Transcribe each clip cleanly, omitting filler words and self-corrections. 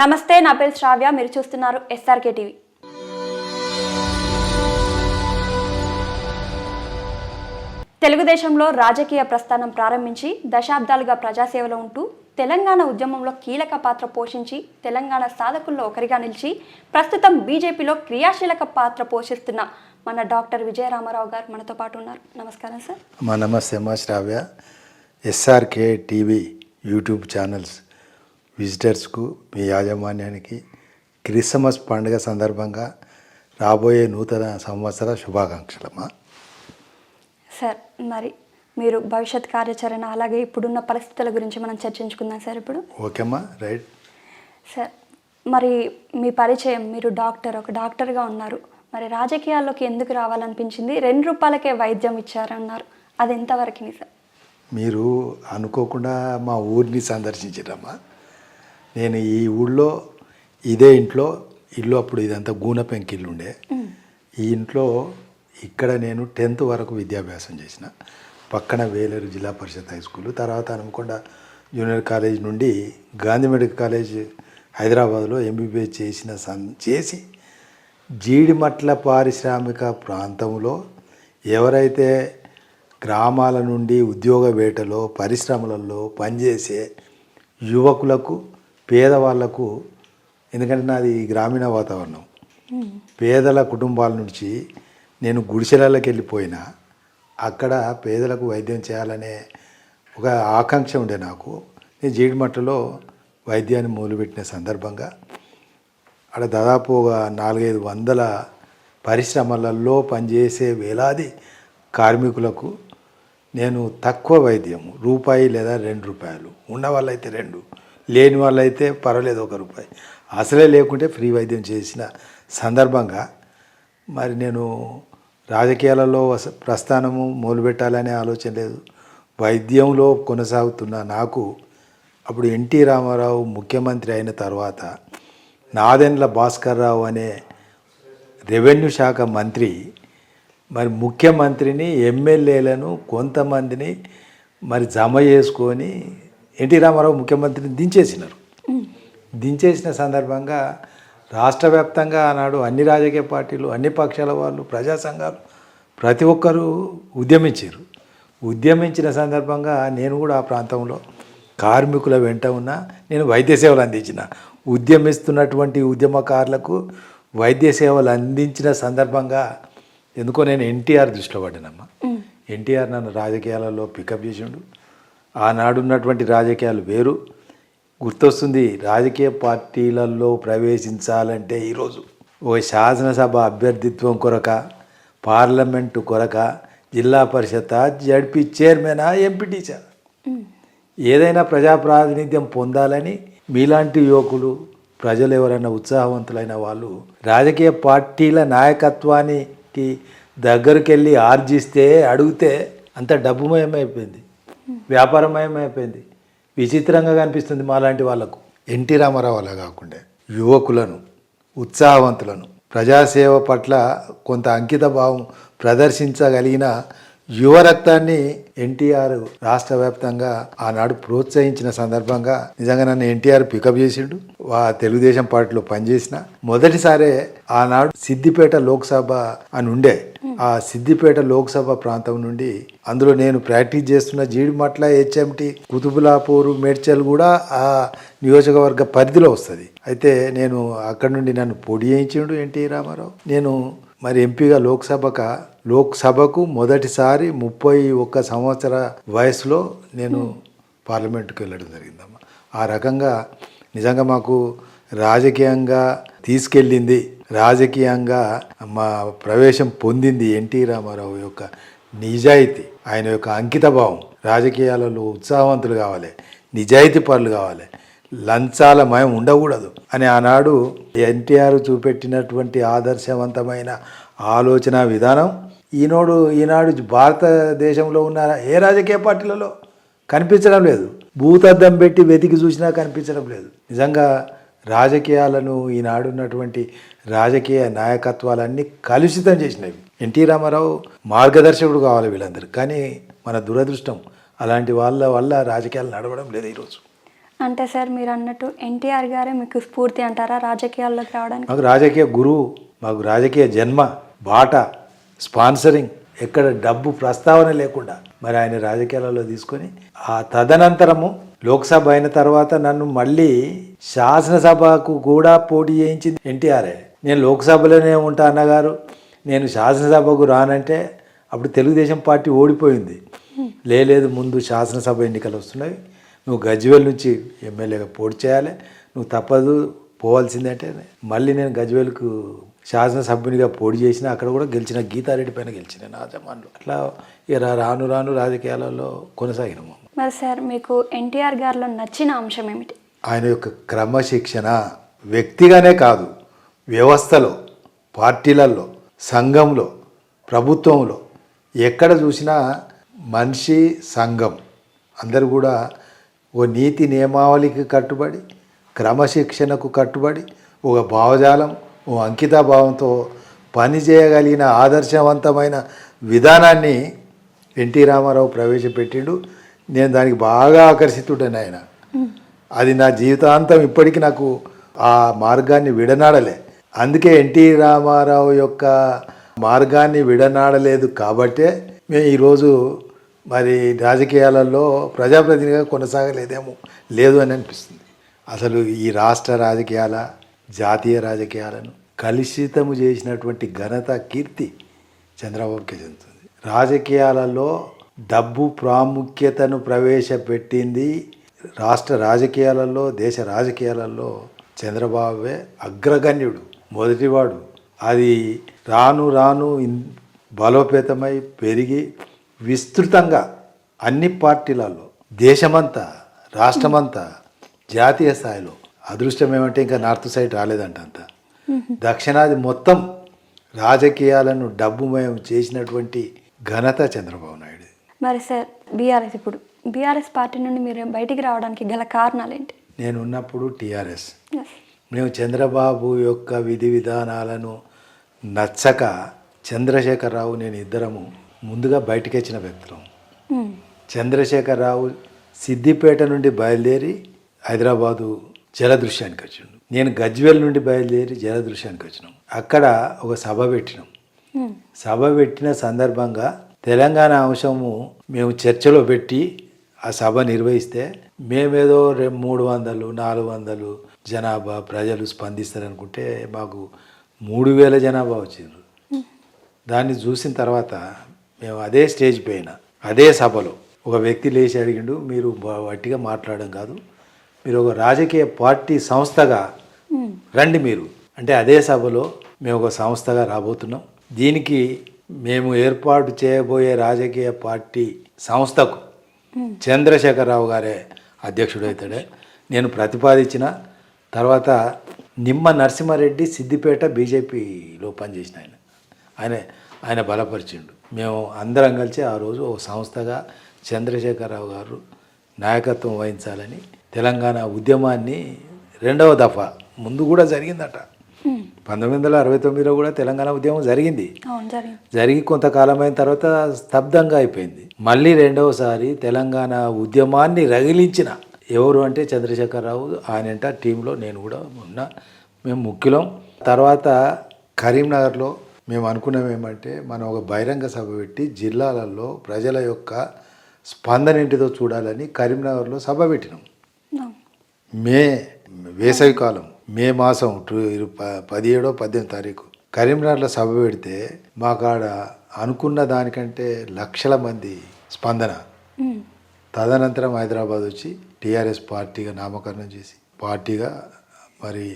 నమస్తే, నా పేరు శ్రావ్య. మీరు చూస్తున్నారు ఎస్ఆర్కే టీవీ. తెలుగుదేశంలో రాజకీయ ప్రస్థానం ప్రారంభించి దశాబ్దాలుగా ప్రజాసేవలో ఉంటూ తెలంగాణ ఉద్యమంలో కీలక పాత్ర పోషించి తెలంగాణ సాధకుల్లో ఒకరిగా నిలిచి ప్రస్తుతం బీజేపీలో క్రియాశీలక పాత్ర పోషిస్తున్న మన డాక్టర్ విజయరామారావు గారు మనతో పాటు ఉన్నారు. నమస్కారం సార్. నమస్తే అమ్మా శ్రావ్య. ఎస్ఆర్కే టీవీ యూట్యూబ్ ఛానల్స్ విజిటర్స్కు, మీ యాజమాన్యానికి క్రిస్మస్ పండుగ సందర్భంగా రాబోయే నూతన సంవత్సర శుభాకాంక్షలమ్మా. సార్, మరి మీరు భవిష్యత్ కార్యాచరణ అలాగే ఇప్పుడున్న పరిస్థితుల గురించి మనం చర్చించుకుందాం సార్. ఇప్పుడు ఓకేమ్మా, రైట్. సార్, మరి మీ పరిచయం, మీరు ఒక డాక్టర్గా ఉన్నారు. మరి రాజకీయాల్లోకి ఎందుకు రావాలనిపించింది? 2 రూపాయలకే వైద్యం ఇచ్చారన్నారు, అది ఎంతవరకు నిజం? మీరు అనుకోకుండా మా ఊరిని సందర్శించారమ్మా. నేను ఈ ఊళ్ళో ఇదే ఇల్లు అప్పుడు ఇదంతా గూన పెంకిల్లు ఉండే. ఈ ఇంట్లో ఇక్కడ నేను 10th వరకు విద్యాభ్యాసం చేసిన. పక్కన వేలేరు జిల్లా పరిషత్ హై స్కూల్, తర్వాత హనుమకొండ జూనియర్ కాలేజ్ నుండి గాంధీ మెడికల్ కాలేజ్ హైదరాబాద్లో ఎంబీబీఎస్ చేసి జీడిమట్ల పారిశ్రామిక ప్రాంతంలో ఎవరైతే గ్రామాల నుండి ఉద్యోగ వేటలో పరిశ్రమలలో పనిచేసే యువకులకు, పేదవాళ్లకు, ఎందుకంటే నాది గ్రామీణ వాతావరణం, పేదల కుటుంబాల నుంచి నేను గుడిసెలకి వెళ్ళిపోయినా అక్కడ పేదలకు వైద్యం చేయాలనే ఒక ఆకాంక్ష ఉండే నాకు. నేను జీడిమట్టలో వైద్యాన్ని మొదలుపెట్టిన సందర్భంగా అక్కడ దాదాపు ఒక 400-500 పరిశ్రమలలో పనిచేసే వేలాది కార్మికులకు నేను తక్కువ వైద్యం, రూపాయి లేదా 2 రూపాయలు, ఉన్న వాళ్ళైతే 2, లేని వాళ్ళైతే పర్వాలేదు 1 రూపాయి, అసలే లేకుంటే ఫ్రీ వైద్యం చేసిన సందర్భంగా మరి నేను రాజకీయాలలో ప్రస్థానము మొదలుపెట్టాలనే ఆలోచన లేదు. వైద్యంలో కొనసాగుతున్న నాకు అప్పుడు ఎన్టీ రామారావు ముఖ్యమంత్రి అయిన తర్వాత నాదెండ్ల భాస్కర్ రావు అనే రెవెన్యూ శాఖ మంత్రి మరి ముఖ్యమంత్రిని, ఎమ్మెల్యేలను కొంతమందిని మరి జమ చేసుకొని ఎన్టీ రామారావు ముఖ్యమంత్రిని దించేసినారు. దించేసిన సందర్భంగా రాష్ట్ర వ్యాప్తంగా ఆనాడు అన్ని రాజకీయ పార్టీలు, అన్ని పక్షాల వాళ్ళు, ప్రజా సంఘాలు ప్రతి ఒక్కరూ ఉద్యమించారు. ఉద్యమించిన సందర్భంగా నేను కూడా ఆ ప్రాంతంలో కార్మికుల వెంట ఉన్నా. నేను వైద్య సేవలు అందించిన, ఉద్యమిస్తున్నటువంటి ఉద్యమకారులకు వైద్య సేవలు అందించిన సందర్భంగా ఎందుకో నేను ఎన్టీఆర్ దృష్టిలో పడ్డానమ్మా. ఎన్టీఆర్ నన్ను రాజకీయాలలో పికప్ చేసిండు. ఆనాడున్నటువంటి రాజకీయాలు వేరు. గుర్తొస్తుంది, రాజకీయ పార్టీలలో ప్రవేశించాలంటే ఈరోజు ఓ శాసనసభ అభ్యర్థిత్వం కొరక, పార్లమెంటు కొరక, జిల్లా పరిషత్, జడ్పీ చైర్మనా, ఎంపీటీసా, ఏదైనా ప్రజాప్రాతినిధ్యం పొందాలని మీలాంటి యువకులు, ప్రజలు ఎవరైనా ఉత్సాహవంతులైన వాళ్ళు రాజకీయ పార్టీల నాయకత్వానికి దగ్గరికి వెళ్ళి ఆర్జిస్తే, అడిగితే అంత డబ్బుమయమైపోయింది, వ్యాపారమయమైపోయింది. విచిత్రంగా కనిపిస్తుంది మాలాంటి వాళ్ళకు. ఎన్టీ రామారావు అలా కాకుండా యువకులను, ఉత్సాహవంతులను, ప్రజాసేవ పట్ల కొంత అంకిత భావం ప్రదర్శించగలిగిన యువ రక్తాన్ని ఎన్టీఆర్ రాష్ట్ర వ్యాప్తంగా ఆనాడు ప్రోత్సహించిన సందర్భంగా నిజంగా నన్ను ఎన్టీఆర్ పికప్ చేసిండు. తెలుగుదేశం పార్టీలో పనిచేసిన మొదటిసారే ఆనాడు సిద్దిపేట లోక్సభ అని ఉండే. ఆ సిద్దిపేట లోక్సభ ప్రాంతం నుండి, అందులో నేను ప్రాక్టీస్ చేస్తున్న జీడిమట్ల, హెచ్ఎంటి, కుతుబులాపూర్, మేడ్చల్ కూడా ఆ నియోజకవర్గ పరిధిలో వస్తుంది. అయితే నేను అక్కడి నుండి నన్ను పొడి చేయించిండు ఎన్టీ రామారావు. నేను మరి ఎంపీగా లోక్సభకు మొదటిసారి 31 సంవత్సర వయసులో నేను పార్లమెంటుకు వెళ్ళడం జరిగిందమ్మా. ఆ రకంగా నిజంగా మాకు రాజకీయంగా తీసుకెళ్ళింది, రాజకీయంగా మా ప్రవేశం పొందింది ఎన్టీ రామారావు యొక్క నిజాయితీ, ఆయన యొక్క అంకిత భావం. రాజకీయాలలో ఉత్సాహవంతులు కావాలి, నిజాయితీ పరులు కావాలి, లంచాల మయం ఉండకూడదు అని ఆనాడు ఎన్టీఆర్ చూపెట్టినటువంటి ఆదర్శవంతమైన ఆలోచన విధానం ఈనాడు భారతదేశంలో ఉన్న ఏ రాజకీయ పార్టీలలో కనిపించడం లేదు. భూతద్దం పెట్టి వెతికి చూసినా కనిపించడం లేదు. నిజంగా రాజకీయాలను, ఈనాడున్నటువంటి రాజకీయ నాయకత్వాలన్నీ కలుషితం చేసినవి. ఎన్టీ రామారావు మార్గదర్శకుడు కావాలి వీళ్ళందరూ. కానీ మన దురదృష్టం అలాంటి వాళ్ళ వల్ల రాజకీయాలు నడవడం లేదు ఈరోజు. అంటే సార్ మీరు అన్నట్టు ఎన్టీఆర్ గారే మీకు స్ఫూర్తి అంటారా రాజకీయాల్లోకి రావడానికి? మాకు రాజకీయ గురువు, మాకు రాజకీయ జన్మ, బాట, స్పాన్సరింగ్, ఎక్కడ డబ్బు ప్రస్తావన లేకుండా మరి ఆయన రాజకీయాలలో తీసుకొని ఆ తదనంతరము లోక్సభ అయిన తర్వాత నన్ను మళ్ళీ శాసనసభకు కూడా పోటీ చేయించింది ఎన్టీఆర్ఏ. నేను లోక్సభలోనే ఉంటా అన్నగారు, నేను శాసనసభకు రానంటే అప్పుడు తెలుగుదేశం పార్టీ ఓడిపోయింది. లేదు ముందు శాసనసభ ఎన్నికలు వస్తున్నాయి, నువ్వు గజ్వేల్ నుంచి ఎమ్మెల్యేగా పోటీ చేయాలి, నువ్వు తప్పదు పోవాల్సిందే అంటే మళ్ళీ నేను గజ్వేల్కు శాసనసభ్యునిగా పోటీ చేసిన, అక్కడ కూడా గెలిచిన, గీతారెడ్డి పైన గెలిచిన నా జమాన్లో. అట్లా ఇక రాను రాను రాజకీయాలలో కొనసాగినాము. మరి సార్ మీకు ఎన్టీఆర్ గారిలో నచ్చిన అంశం ఏమిటి? ఆయన యొక్క క్రమశిక్షణ, వ్యక్తిగానే కాదు వ్యవస్థలో, పార్టీలలో, సంఘంలో, ప్రభుత్వంలో ఎక్కడ చూసినా మనిషి, సంఘం అందరూ కూడా ఓ నీతి నియమావళికి కట్టుబడి, క్రమశిక్షణకు కట్టుబడి, ఒక భావజాలం, ఓ అంకితాభావంతో పనిచేయగలిగిన ఆదర్శవంతమైన విధానాన్ని ఎన్టీ రామారావు ప్రవేశపెట్టిండు. నేను దానికి బాగా ఆకర్షితుడని ఆయన. అది నా జీవితాంతం ఇప్పటికీ నాకు ఆ మార్గాన్ని విడనాడలే. అందుకే ఎన్టీ రామారావు యొక్క మార్గాన్ని విడనాడలేదు కాబట్టే మేము ఈరోజు మరి రాజకీయాలలో ప్రజాప్రతినిధిగా కొనసాగలేదేమో లేదు అని అనిపిస్తుంది. అసలు ఈ రాష్ట్ర రాజకీయాల, జాతీయ రాజకీయాలను కలుషితము చేసినటువంటి ఘనత, కీర్తి చంద్రబాబుకే చెందుతుంది. రాజకీయాలలో డబ్బు ప్రాముఖ్యతను ప్రవేశపెట్టింది రాష్ట్ర రాజకీయాలలో, దేశ రాజకీయాలలో చంద్రబాబే అగ్రగణ్యుడు, మొదటివాడు. అది రాను రాను బలోపేతమై పెరిగి విస్తృతంగా అన్ని పార్టీలలో, దేశమంతా, రాష్ట్రమంతా, జాతీయ స్థాయిలో. అదృష్టం ఏమంటే ఇంకా నార్త్ సైడ్ రాలేదంట, అంతా దక్షిణాది మొత్తం రాజకీయాలను డబ్బుమయం చేసినటువంటి ఘనత చంద్రబాబు నాయుడు. మరి సార్ బీఆర్ఎస్, ఇప్పుడు బీఆర్ఎస్ పార్టీ నుండి మీరు బయటికి రావడానికి గల కారణాలు ఏంటి? నేను ఉన్నప్పుడు టీఆర్ఎస్, మేము చంద్రబాబు యొక్క విధి విధానాలను నచ్చక చంద్రశేఖరరావు నేను ఇద్దరము ముందుగా బయటికి వచ్చిన వ్యక్తులం. చంద్రశేఖరరావు సిద్దిపేట నుండి బయలుదేరి హైదరాబాదు జలదృశ్యానికి వచ్చిండు. నేను గజ్వేల్ నుండి బయలుదేరి జలదృశ్యానికి వచ్చినాం. అక్కడ ఒక సభ పెట్టినాం. సభ పెట్టిన సందర్భంగా తెలంగాణ అంశము మేము చర్చలో పెట్టి ఆ సభ నిర్వహిస్తే మేమేదో 300, 400 జనాభా ప్రజలు స్పందిస్తారనుకుంటే మాకు 3000 జనాభా వచ్చిండ్రు. దాన్ని చూసిన తర్వాత మేము అదే స్టేజ్ పైన, అదే సభలో ఒక వ్యక్తి లేచి అడిగిండు, మీరు వట్టిగా మాట్లాడడం కాదు, మీరు ఒక రాజకీయ పార్టీ సంస్థగా రండి మీరు అంటే. అదే సభలో మేము ఒక సంస్థగా రాబోతున్నాం, దీనికి మేము ఏర్పాటు చేయబోయే రాజకీయ పార్టీ సంస్థకు చంద్రశేఖరరావు గారే అధ్యక్షుడు అవుతాడే. నేను ప్రతిపాదించిన తర్వాత నిమ్మ నరసింహారెడ్డి సిద్దిపేట బీజేపీలో పనిచేసిన ఆయన బలపరిచిండు. మేము అందరం కలిసి ఆ రోజు ఒక సంస్థగా చంద్రశేఖరరావు గారు నాయకత్వం వహించాలని తెలంగాణ ఉద్యమాన్ని రెండవ దఫా, ముందు కూడా జరిగిందట 1969లో కూడా తెలంగాణ ఉద్యమం జరిగింది. జరిగి కొంతకాలం అయిన తర్వాత స్తబ్దంగా అయిపోయింది. మళ్ళీ రెండవసారి తెలంగాణ ఉద్యమాన్ని రగిలించిన ఎవరు అంటే చంద్రశేఖరరావు. ఆయనంట టీంలో నేను కూడా ఉన్నా, మేము ముఖ్యులం. తర్వాత కరీంనగర్లో మేము అనుకున్నాం ఏమంటే, మనం ఒక బహిరంగ సభ పెట్టి జిల్లాలలో ప్రజల యొక్క స్పందన ఏంటిదో చూడాలని కరీంనగర్లో సభ పెట్టినాం. వేసవికాలం మే మాసం 17, 18 తారీఖు కరీంనగర్లో సభ పెడితే మాకాడ అనుకున్న దానికంటే లక్షల మంది స్పందన. తదనంతరం హైదరాబాద్ వచ్చి టీఆర్ఎస్ పార్టీగా నామకరణం చేసి పార్టీగా మరి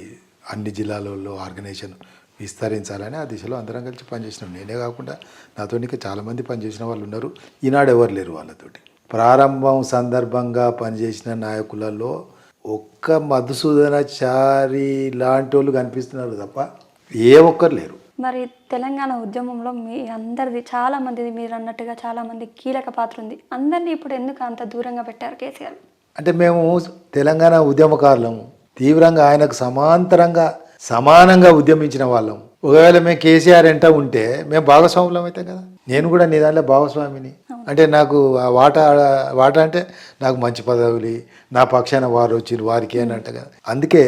అన్ని జిల్లాలలో ఆర్గనైజేషన్ విస్తరించాలని ఆ దిశలో అందరం కలిసి పనిచేసినాం. నేనే కాకుండా నాతో ఇంకా చాలామంది పనిచేసిన వాళ్ళు ఉన్నారు. ఈనాడు ఎవరు లేరు వాళ్ళతోటి. ప్రారంభం సందర్భంగా పనిచేసిన నాయకులలో ఒక్క మధుసూదనాచారి లాంటి వాళ్ళు కనిపిస్తున్నారు తప్ప ఏ ఒక్కరు లేరు. మరి తెలంగాణ ఉద్యమంలో మీ అందరిది, చాలా మందిది మీరు అన్నట్టుగా చాలా మంది కీలక పాత్ర ఉంది. అందరినీ ఇప్పుడు ఎందుకు అంత దూరంగా పెట్టారు కేసీఆర్? అంటే మేము తెలంగాణ ఉద్యమకారులము, తీవ్రంగా ఆయనకు సమానంగా ఉద్యమించిన వాళ్ళం. ఒకవేళ మేము కేసీఆర్ ఎంట ఉంటే మేము భాగస్వాములం అవుతాం కదా. నేను కూడా నీ దాంట్లో భాగస్వామిని. అంటే నాకు ఆ వాటా అంటే నాకు మంచి పదవులు, నా పక్షాన వారు వచ్చిరు వారికి అని అంట కదా. అందుకే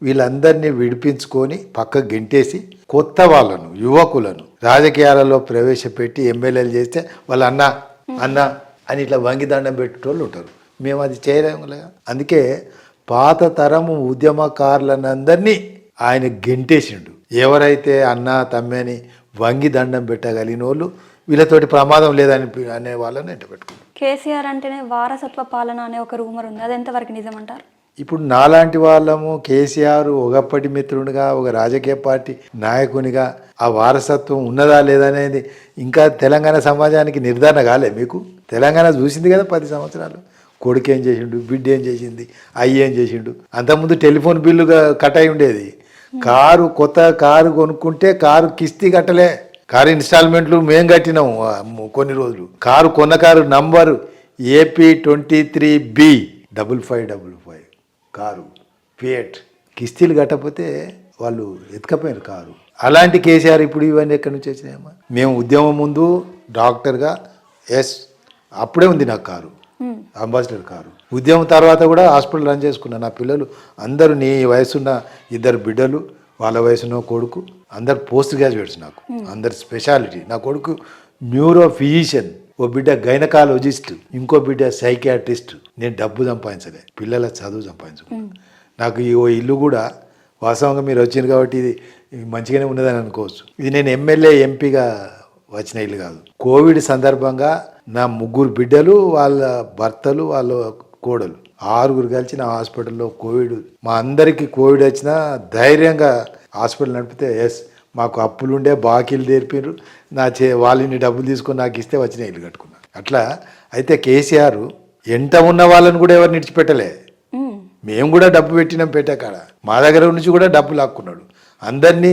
వీళ్ళందరినీ విడిపించుకొని పక్కకు గెంటేసి కొత్త వాళ్ళను, యువకులను రాజకీయాలలో ప్రవేశపెట్టి ఎమ్మెల్యేలు చేస్తే వాళ్ళు అన్న అని ఇట్లా వంగి దండం పెట్టేటోళ్ళు ఉంటారు. మేము అది చేయలేము కదా. అందుకే పాత తరము ఉద్యమకారులనందరినీ ఆయన గెంటేసిండు. ఎవరైతే అన్న తమ్మని వంగి దండం పెట్టగలిగిన వాళ్ళు వీళ్ళతోటి ప్రమాదం లేదని అనే వాళ్ళని ఎంట పెట్టుకున్నారు. కేసీఆర్ అంటేనే వారసత్వ పాలన అనే ఒక రూమర్ ఉంది, అది ఎంతవరకు నిజమంటారు? ఇప్పుడు నాలాంటి వాళ్ళము కేసీఆర్ ఒకప్పటి మిత్రునిగా, ఒక రాజకీయ పార్టీ నాయకునిగా ఆ వారసత్వం ఉన్నదా లేదా అనేది ఇంకా తెలంగాణ సమాజానికి నిర్ధారణ కాలే. మీకు తెలంగాణ చూసింది కదా 10 సంవత్సరాలు. కొడుకు ఏం చేసిండు, బిడ్డ ఏం చేసింది, అయ్యి ఏం చేసిండు. అంతకుముందు టెలిఫోన్ బిల్లుగా కట్ అయి ఉండేది. కొత్త కారు కొనుక్కుంటే కారు కిస్తీ కట్టలే, కారు ఇన్స్టాల్మెంట్లు మేము కట్టినాము కొన్ని రోజులు. కొన్న car number AP23B 5555 car Fiat. కిస్తీలు కట్టకపోతే వాళ్ళు ఎత్తుకపోయారు కారు. అలాంటి కేసీఆర్ ఇప్పుడు ఇవన్నీ ఎక్కడి నుంచి వచ్చినాయమ్మా? మేము ఉద్యమం ముందు డాక్టర్గా అప్పుడే ఉంది నాకు కారు, అంబాసిడర్ కారు. ఉద్యమం తర్వాత కూడా హాస్పిటల్ రన్ చేసుకున్నా. నా పిల్లలు అందరూ నీ వయసున్న 2 బిడ్డలు, వాళ్ళ వయసున్న కొడుకు అందరు పోస్ట్ గ్రాడ్యుయేట్స్. నాకు అందరు స్పెషాలిటీ. నా కొడుకు న్యూరో ఫిజిషియన్, ఓ బిడ్డ గైనకాలజిస్ట్, ఇంకో బిడ్డ సైకియాట్రిస్ట్. నేను డబ్బు సంపాదించలే, పిల్లల చదువు సంపాదించుకున్నాను. నాకు ఈ ఇల్లు కూడా వాస్తవంగా మీరు వచ్చింది కాబట్టి ఇది మంచిగానే ఉన్నదని అనుకోవచ్చు. ఇది నేను ఎమ్మెల్యే ఎంపీగా వచ్చిన ఇల్లు కాదు. కోవిడ్ సందర్భంగా నా 3 బిడ్డలు, వాళ్ళ భర్తలు, వాళ్ళ కోడలు 6 కలిసి నా హాస్పిటల్లో కోవిడ్, మా అందరికీ కోవిడ్ వచ్చినా ధైర్యంగా హాస్పిటల్ నడిపితే మాకు అప్పులుండే బాకీలు తీర్పిరు, వాళ్ళని డబ్బులు తీసుకొని నాకు ఇస్తే వచ్చిన ఇల్లు కట్టుకున్నాను. అట్లా అయితే కేసీఆర్ ఎంట ఉన్న వాళ్ళని కూడా ఎవరిని విడిచిపెట్టలే. మేము కూడా డబ్బు పెట్టినాం పెట్టాకాడ. మా దగ్గర నుంచి కూడా డబ్బు లాక్కున్నాడు. అందరినీ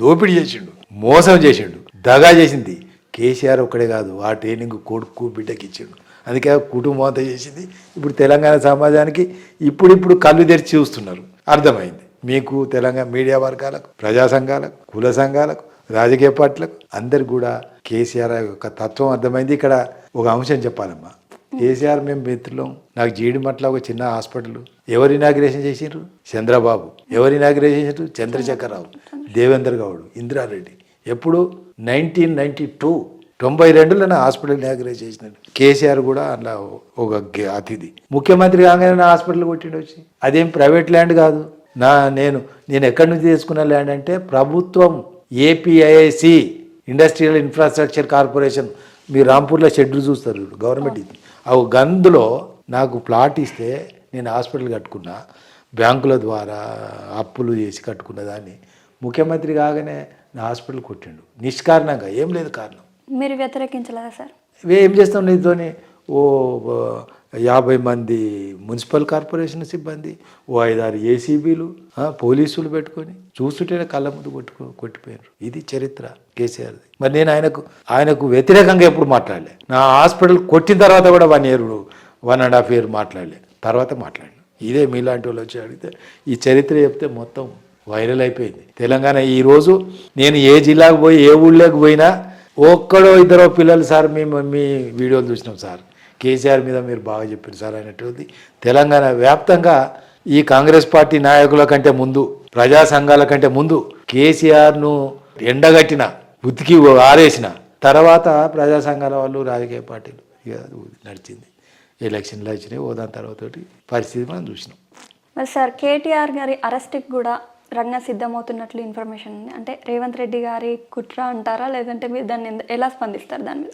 దోపిడీ చేసిండు, మోసం చేసిండు, దగా చేసింది కేసీఆర్ ఒక్కడే కాదు. ఆ ట్రైనింగ్ కొడుకు బిడ్డకి ఇచ్చిండు. అందుకే కుటుంబం అంతా చేసింది. ఇప్పుడు తెలంగాణ సమాజానికి ఇప్పుడిప్పుడు కళ్ళు తెరిచి చూస్తున్నారు. అర్థమైంది మీకు. తెలంగాణ మీడియా వర్గాలకు, ప్రజా సంఘాలకు, కుల సంఘాలకు, రాజకీయ పార్టీలకు అందరికి కూడా కేసీఆర్ యొక్క తత్వం అర్థమైంది. ఇక్కడ ఒక అంశం చెప్పాలమ్మా. కేసీఆర్ మేము మిత్రులం. నాకు జీడిమట్ల ఒక చిన్న హాస్పిటల్ ఎవరు ఇనాగ్రేషన్ చేసిండ్రు? చంద్రబాబు. ఎవరు ఇనాగ్రేషన్ చేసిండ్రు? చంద్రశేఖరరావు, దేవేందర్ గౌడ్, ఇందిరారెడ్డి. ఎప్పుడు? 1992 92లో నా హాస్పిటల్ ఇనాగ్రేట్ చేసినాడు. కేసీఆర్ కూడా అట్లా ఒక అతిథి. ముఖ్యమంత్రి కాగానే నా హాస్పిటల్ కొట్టిండు వచ్చి. అదేం ప్రైవేట్ ల్యాండ్ కాదు. నేను ఎక్కడి నుంచి తీసుకున్న ల్యాండ్ అంటే ప్రభుత్వం APIIC ఇండస్ట్రియల్ ఇన్ఫ్రాస్ట్రక్చర్ కార్పొరేషన్. మీరు రాంపూర్లో షెడ్యూల్ చూస్తారు, గవర్నమెంట్ ఇది. గందులో నాకు ప్లాట్ ఇస్తే నేను హాస్పిటల్ కట్టుకున్నా. బ్యాంకుల ద్వారా అప్పులు చేసి కట్టుకున్న దాన్ని ముఖ్యమంత్రి కాగానే నా హాస్పిటల్ కొట్టిండు నిష్కారణంగా. ఏం లేదు కారణం. మీరు వ్యతిరేకించలేదా సార్? ఏం చేస్తాం నీతోని? ఓ 50 మంది మున్సిపల్ కార్పొరేషన్ సిబ్బంది, ఓ 5-6 ACBలు, పోలీసులు పెట్టుకొని చూస్తుంటేనే కళ్ళ ముందు కొట్టిపోయారు. ఇది చరిత్ర కేసీఆర్ది. మరి నేను ఆయనకు వ్యతిరేకంగా ఎప్పుడు మాట్లాడలే. నా హాస్పిటల్ కొట్టిన తర్వాత కూడా 1 year 1.5 year మాట్లాడలే. తర్వాత మాట్లాడినా. ఇదే మీలాంటి వాళ్ళు వచ్చి అడిగితే ఈ చరిత్ర చెప్తే మొత్తం వైరల్ అయిపోయింది తెలంగాణ. ఈరోజు నేను ఏ జిల్లాకు పోయి ఏ ఊళ్ళోకి పోయినా ఒక్కడో 2 పిల్లలు సార్ మీ వీడియోలు చూసినాం సార్, కేసీఆర్ మీద మీరు బాగా చెప్పారు సార్ అనేటువంటిది తెలంగాణ వ్యాప్తంగా ఈ కాంగ్రెస్ పార్టీ నాయకుల కంటే ముందు, ప్రజా సంఘాల కంటే ముందు కేసీఆర్ను ఎండగట్టిన, ఉతికి ఆరేసిన తర్వాత ప్రజా సంఘాల వాళ్ళు, రాజకీయ పార్టీలు ఇక నడిచింది. ఎలక్షన్లు వచ్చినాయి. దాని తర్వాత పరిస్థితి మనం చూసినాం. మరి సార్ కేటీఆర్ గారి అరెస్ట్కి కూడా రంగం సిద్ధమవుతున్నట్లు ఇన్ఫర్మేషన్ ఉంది. అంటే రేవంత్ రెడ్డి గారి కుట్ర అంటారా, లేదంటే మీరు దాన్ని ఎలా స్పందిస్తారు దాని మీద?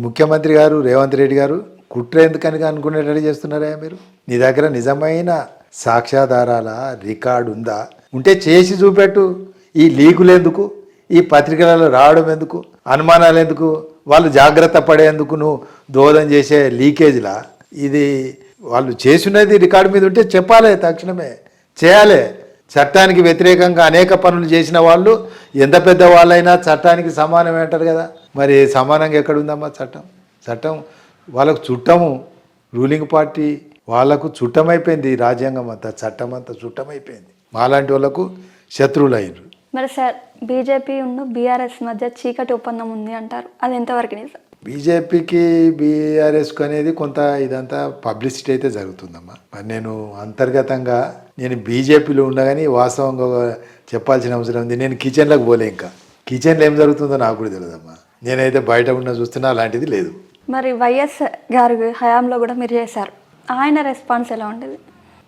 ముఖ్యమంత్రి గారు రేవంత్ రెడ్డి గారు కుట్ర ఎందుకని అనుకునేటట్టు చేస్తున్నారా మీరు? నీ దగ్గర నిజమైన సాక్ష్యాధారాల రికార్డు ఉందా? ఉంటే చేసి చూపెట్టు. ఈ లీకులు ఎందుకు? ఈ పత్రికలలో రావడం ఎందుకు? అనుమానాలు ఎందుకు? వాళ్ళు జాగ్రత్త పడేందుకు నువ్వు దోహదం చేసే లీకేజ్లా? ఇది వాళ్ళు చేసినది రికార్డు మీద ఉంటే చెప్పాలి, తక్షణమే చేయాలి. చట్టానికి వ్యతిరేకంగా అనేక పనులు చేసిన వాళ్ళు ఎంత పెద్ద వాళ్ళైనా చట్టానికి సమానమే అంటారు కదా. మరి సమానంగా ఎక్కడుందమ్మా చట్టం వాళ్ళకు చుట్టము. రూలింగ్ పార్టీ వాళ్ళకు చుట్టమైపోయింది. రాజ్యాంగం అంతా, చట్టం అంతా చుట్టమైపోయింది. మాలాంటి వాళ్ళకు శత్రువులు అయ్యారు. మరి సార్ బీజేపీ బీఆర్ఎస్ మధ్య చీకటి ఒప్పందం ఉంది అంటారు, అది ఎంతవరకు నిజం? బీజేపీకి బీఆర్ఎస్కు అనేది కొంత ఇదంతా పబ్లిసిటీ అయితే జరుగుతుందమ్మా. మరి నేను అంతర్గతంగా నేను బీజేపీలో ఉన్నా కానీ వాస్తవంగా చెప్పాల్సిన అవసరం ఉంది. నేను కిచెన్లోకి పోలే, ఇంకా కిచెన్లో ఏం జరుగుతుందో నాకు కూడా తెలియదమ్మా. నేనైతే బయట ఉన్న చూస్తున్నా, అలాంటిది లేదు. మరి వైఎస్ గారు హయాంలో కూడా మీరు చేశారు, ఆయన రెస్పాన్స్ ఎలా ఉండేది?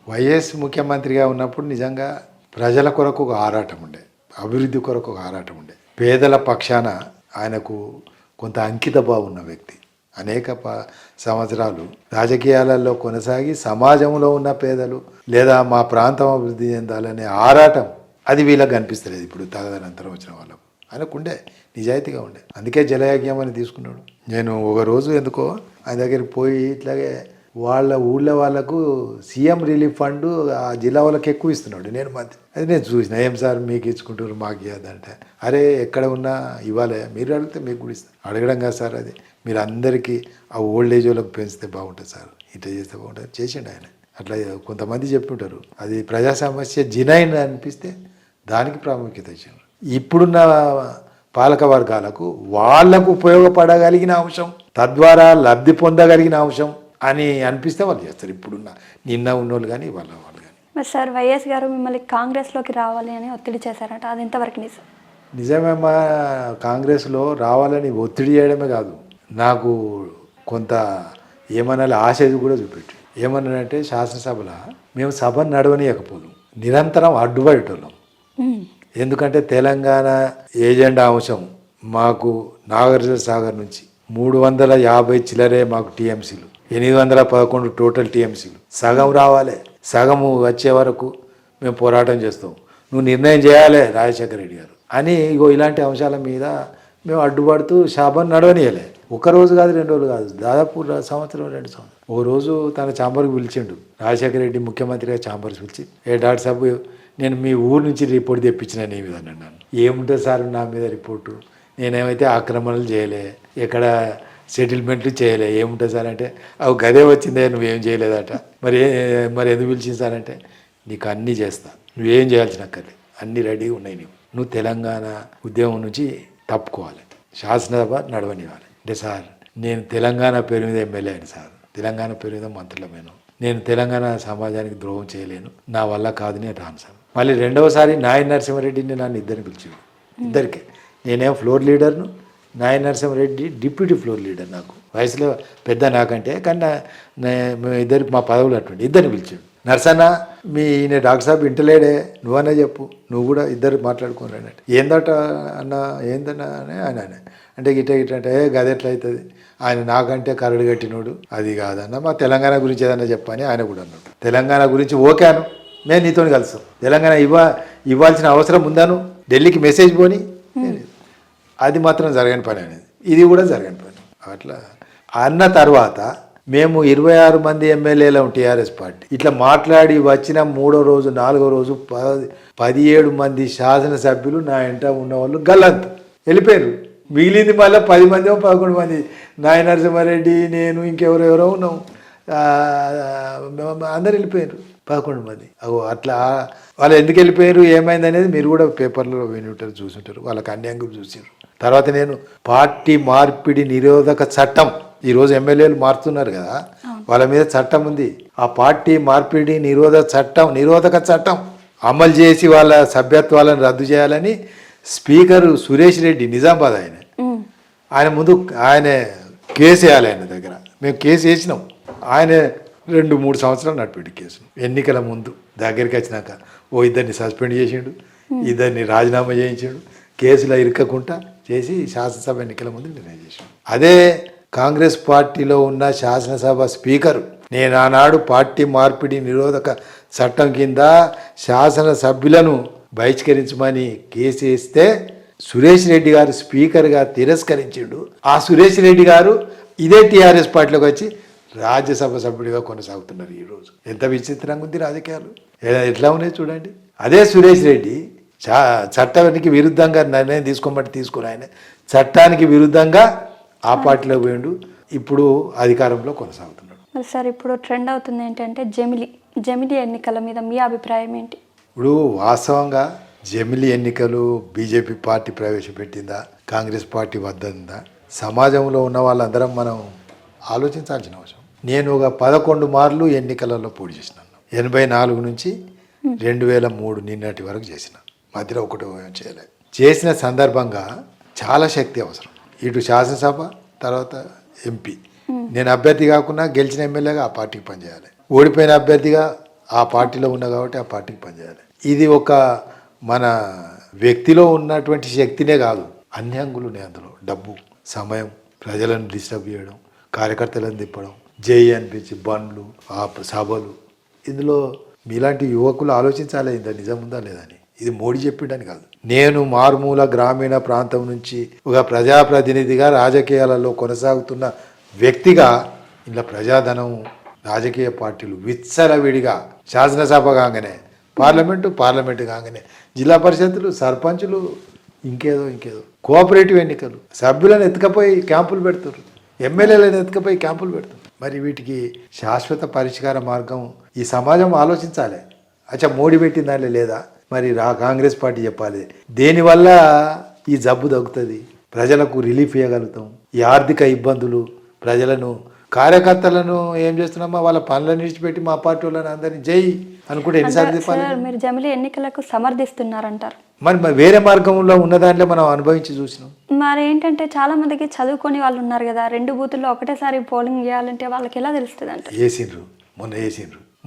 వైఎస్ ముఖ్యమంత్రిగా ఉన్నప్పుడు నిజంగా ప్రజల కొరకు ఒక ఆరాటం ఉండే, అభివృద్ధి కొరకు ఒక ఆరాటం ఉండే, పేదల పక్షాన ఆయనకు కొంత అంకిత భావం ఉన్న వ్యక్తి. అనేక సంవత్సరాలు రాజకీయాలలో కొనసాగి సమాజంలో ఉన్న పేదలు లేదా మా ప్రాంతం అభివృద్ధి చెందాలనే ఆరాటం అది వీళ్ళకి కనిపిస్తలేదు ఇప్పుడు తదనంతరం వచ్చిన వాళ్ళకు. ఆయనకుండే నిజాయితీగా ఉండే, అందుకే జలయజ్ఞం అని తీసుకున్నాడు. నేను ఒక రోజు ఎందుకో ఆయన దగ్గరికి పోయి ఇట్లాగే వాళ్ళ ఊళ్ళో వాళ్ళకు సీఎం రిలీఫ్ ఫండ్ ఆ జిల్లా వాళ్ళకి ఎక్కువ ఇస్తున్నాడు. అది నేను చూసిన, ఏం సార్ మీకు ఇచ్చుకుంటారు మాకు ఇవ్వదంటే, అరే ఎక్కడ ఉన్నా ఇవ్వాలి, మీరు అడిగితే మీకు కూడా ఇస్తాను. అడగడం కాదు సార్, అది మీరు అందరికీ ఆ ఓల్డ్ ఏజ్ వాళ్ళకి పెంచితే బాగుంటుంది సార్, ఇట్లా చేస్తే బాగుంటుంది చేసిండు ఆయన. అట్లా కొంతమంది చెప్పుంటారు, అది ప్రజా సమస్య జినైన్ అనిపిస్తే దానికి ప్రాముఖ్యత ఇచ్చారు. ఇప్పుడున్న పాలక వర్గాలకు వాళ్లకు ఉపయోగపడగలిగిన అంశం, తద్వారా లబ్ధి పొందగలిగిన అంశం అని అనిపిస్తే వాళ్ళు చేస్తారు. ఇప్పుడున్న నిన్న ఉన్నోళ్ళు కానీ వాళ్ళు కానీ. మరి సార్ వైఎస్ గారు మిమ్మల్ని కాంగ్రెస్లోకి రావాలి అని ఒత్తిడి చేశారట, అది ఎంతవరకు నిజం? నిజమేమ్మా, కాంగ్రెస్లో రావాలని ఒత్తిడి చేయడమే కాదు, నాకు కొంత ఏమన్నా ఆశ కూడా చూపెట్టు. ఏమన్నానంటే శాసనసభలో మేము సభను నడవనీయకపోదు, నిరంతరం అడ్డుపడేటోళ్ళం. ఎందుకంటే తెలంగాణ ఏజెండా అంశం మాకు నాగార్జున సాగర్ నుంచి 350 చిల్లరే మాకు టీఎంసీలు, 811 టోటల్ టీఎంసీలు, సగం రావాలి, సగము వచ్చే వరకు మేము పోరాటం చేస్తాం, నువ్వు నిర్ణయం చేయాలి రాజశేఖర రెడ్డి గారు అని. ఇగో ఇలాంటి అంశాల మీద మేము అడ్డుపడుతూ సభను నడవనీయలే. ఒక రోజు కాదు, 2 రోజులు కాదు, దాదాపు సంవత్సరం 2 సంవత్సరం. ఓ రోజు తన ఛాంబర్కి పిలిచిండు రాజశేఖర రెడ్డి ముఖ్యమంత్రిగా, ఛాంబర్కి పిలిచి, డాక్టర్ సాబ్ నేను మీ ఊరు నుంచి రిపోర్ట్ తెప్పించిన నీ మీద అన్నాను. ఏముంటుంది సార్ నా మీద రిపోర్టు, నేనేమైతే ఆక్రమణలు చేయలే, ఎక్కడ సెటిల్మెంట్లు చేయలే, ఏముంటుంది సార్ అంటే, అవి గదే వచ్చిందే నువ్వేం చేయలేదట. మరి ఎందుకు పిలిచింది సార్ అంటే, నీకు అన్నీ చేస్తా, నువ్వేం చేయాల్సిన అక్కర్లే, అన్నీ రెడీగా ఉన్నాయి, నువ్వు తెలంగాణ ఉద్యమం నుంచి తప్పుకోవాలి, శాసనసభ నడవనివ్వాలి అంటే. సార్ నేను తెలంగాణ పేరు మీద ఎమ్మెల్యే అయిన సార్, తెలంగాణ పేరు మీద మంత్రులమేను, నేను తెలంగాణ సమాజానికి ద్రోహం చేయలేను, నా వల్ల కాదు, నేను రాను సార్. మళ్ళీ రెండవసారి నాయన నరసింహారెడ్డిని నన్ను ఇద్దరిని పిలిచాడు, ఇద్దరికే. నేనేం ఫ్లోర్ లీడర్ను, నాయన నరసింహారెడ్డి డిప్యూటీ ఫ్లోర్ లీడర్, నాకు వయసులో పెద్ద నాకంటే, కానీ మేము ఇద్దరికి మా పదవులు అటువంటి ఇద్దరిని పిలిచాడు. నర్సన్న మీ ఈయన డాక్టర్ సాబ్ ఇంటలేడే, నువ్వనే చెప్పు, నువ్వు కూడా ఇద్దరు మాట్లాడుకోరు అన్నట్టు. ఏందట అన్న, ఏందన్నా అని ఆయన అంటే గిట్ట అంటే గదెట్లా అవుతుంది, ఆయన నాకంటే కరడు కట్టినోడు, అది కాదన్న మా తెలంగాణ గురించి ఏదన్నా చెప్పని ఆయన కూడా అన్నాడు. తెలంగాణ గురించి ఓకేను, నేను నీతో కలుస్తాం, తెలంగాణ ఇవ్వాల్సిన అవసరం ఉందాను, ఢిల్లీకి మెసేజ్ పోని, అది మాత్రం జరగని పని అనేది, ఇది కూడా జరగని పని. అట్లా అన్న తర్వాత మేము 26 మంది ఎమ్మెల్యేలు టీఆర్ఎస్ పార్టీ ఇట్లా మాట్లాడి వచ్చిన 3వ రోజు 4వ రోజు 17 మంది శాసనసభ్యులు నా ఇంట ఉన్నవాళ్ళు గల్లంతు వెళ్ళిపోయారు. మిగిలింది మళ్ళీ 10 మంది 11 మంది, నాయన నరసింహారెడ్డి, నేను, ఇంకెవరెవరో ఉన్నాం, అందరు వెళ్ళిపోయారు 11 మంది. అట్లా వాళ్ళు ఎందుకు వెళ్ళిపోయారు, ఏమైంది అనేది మీరు కూడా పేపర్లో విని ఉంటారు, చూసుంటారు, వాళ్ళకి అన్యాయం చూసారు. తర్వాత నేను పార్టీ మార్పిడి నిరోధక చట్టం, ఈరోజు ఎమ్మెల్యేలు మారుతున్నారు కదా, వాళ్ళ మీద చట్టం ఉంది, ఆ పార్టీ మార్పిడి నిరోధక చట్టం అమలు చేసి వాళ్ళ సభ్యత్వాలను రద్దు చేయాలని స్పీకర్ సురేష్ రెడ్డి నిజామాబాద్ ఆయన ముందు ఆయన కేసు వేయాలి, ఆయన దగ్గర మేము కేసు వేసినాం. ఆయన 2-3 సంవత్సరాలు నడిపాడు కేసు. ఎన్నికల ముందు దగ్గరికి వచ్చినాక ఇద్దరిని సస్పెండ్ చేసిండు, ఇద్దరిని రాజీనామా చేయించాడు, కేసులో ఇరకకుండా చేసి శాసనసభ ఎన్నికల ముందు నిర్ణయం చేశాడు. అదే కాంగ్రెస్ పార్టీలో ఉన్న శాసనసభ స్పీకరు, నేను ఆనాడు పార్టీ మార్పిడి నిరోధక చట్టం కింద శాసనసభ్యులను బహిష్కరించమని కేసు వేస్తే సురేష్ రెడ్డి గారు స్పీకర్గా తిరస్కరించిండు. ఆ సురేష్ రెడ్డి గారు ఇదే టీఆర్ఎస్ పార్టీలోకి వచ్చి రాజ్యసభ సభ్యుడిగా కొనసాగుతున్నారు. ఈరోజు ఎంత విచిత్రంగా ఉంది రాజకీయాలు, ఎట్లా ఉన్నాయి చూడండి. అదే సురేష్ రెడ్డి చట్టానికి విరుద్ధంగా నిర్ణయం తీసుకుని ఆయన చట్టానికి విరుద్ధంగా ఆ పార్టీలో పోయిండు, ఇప్పుడు అధికారంలో కొనసాగుతున్నాడు. మరి సార్ ఇప్పుడు ట్రెండ్ అవుతుంది ఏంటంటే జమిలీ ఎన్నికల మీద మీ అభిప్రాయం ఏంటి? ఇప్పుడు వాస్తవంగా జమిలీ ఎన్నికలు బీజేపీ పార్టీ ప్రవేశపెట్టిందా, కాంగ్రెస్ పార్టీ వద్దందా, సమాజంలో ఉన్న వాళ్ళందరం మనం ఆలోచించాల్సిన అవసరం. నేను ఒక 11 మార్లు ఎన్నికలలో పోటీ చేసినాను. 84 నుంచి 2003 నిన్నటి వరకు చేసిన. మధ్యలో ఒకటి చేయలేదు. చేసిన సందర్భంగా చాలా శక్తి అవసరం. ఇటు శాసనసభ, తర్వాత ఎంపీ. నేను అభ్యర్థి కాకుండా గెలిచిన ఎమ్మెల్యేగా ఆ పార్టీకి పనిచేయాలి. ఓడిపోయిన అభ్యర్థిగా ఆ పార్టీలో ఉన్నా కాబట్టి ఆ పార్టీకి పనిచేయాలి. ఇది ఒక మన వ్యక్తిలో ఉన్నటువంటి శక్తినే కాదు, అన్ని అంగులు ఉన్నాయి అందులో. డబ్బు, సమయం, ప్రజలను డిస్టర్బ్ చేయడం, కార్యకర్తలను తిప్పడం, జై అనిపించి బండ్లు, ఆ సభలు. ఇందులో మీలాంటి యువకులు ఆలోచించాలి, ఇంత నిజం ఉందా లేదని. ఇది మోడీ చెప్పిండని కాదు. నేను మారుమూల గ్రామీణ ప్రాంతం నుంచి ఒక ప్రజాప్రతినిధిగా రాజకీయాలలో కొనసాగుతున్న వ్యక్తిగా ఇలా ప్రజాధనం, రాజకీయ పార్టీలు విచ్చలవిడిగా శాసనసభ కాగానే, పార్లమెంటు కాగానే, జిల్లా పరిషత్తులు, సర్పంచులు, ఇంకేదో కోఆపరేటివ్ ఎన్నికలు, సభ్యులను ఎత్తుకపోయి క్యాంపులు పెడుతున్నారు, ఎమ్మెల్యేలను ఎత్తుకపోయి క్యాంపులు పెడుతున్నారు. మరి వీటికి శాశ్వత పరిష్కార మార్గం ఈ సమాజం ఆలోచించాలి. అచ్చా మోడీ పెట్టిన దానిలో లేదా? మరి కాంగ్రెస్ పార్టీ చెప్పాలి దేనివల్ల ఈ జబ్బు తగ్గుతుంది, ప్రజలకు రిలీఫ్ ఇవ్వగలుగుతాం. ఈ ఆర్థిక ఇబ్బందులు ప్రజలను, కార్యకర్తలను ఏం చేస్తున్నామా వాళ్ళ పనులను విడిచిపెట్టి మా పార్టీ వాళ్ళని అందరినీ జై అనుకుంటే ఎన్నిసార్లు చెప్పాలి? మీరు జమిలీ ఎన్నికలకు సమర్థిస్తున్నారంటారు. మరి వేరే మార్గంలో ఉన్న దాంట్లో మనం అనుభవించి చూసినాం. మరి ఏంటంటే చాలా మందికి చదువుకొని వాళ్ళు ఉన్నారు కదా, 2 బూతుల్లో ఒకటేసారి పోలింగ్ చేయాలంటే వాళ్ళకి ఎలా తెలుస్తుంది అంటే? వేసిండ్రు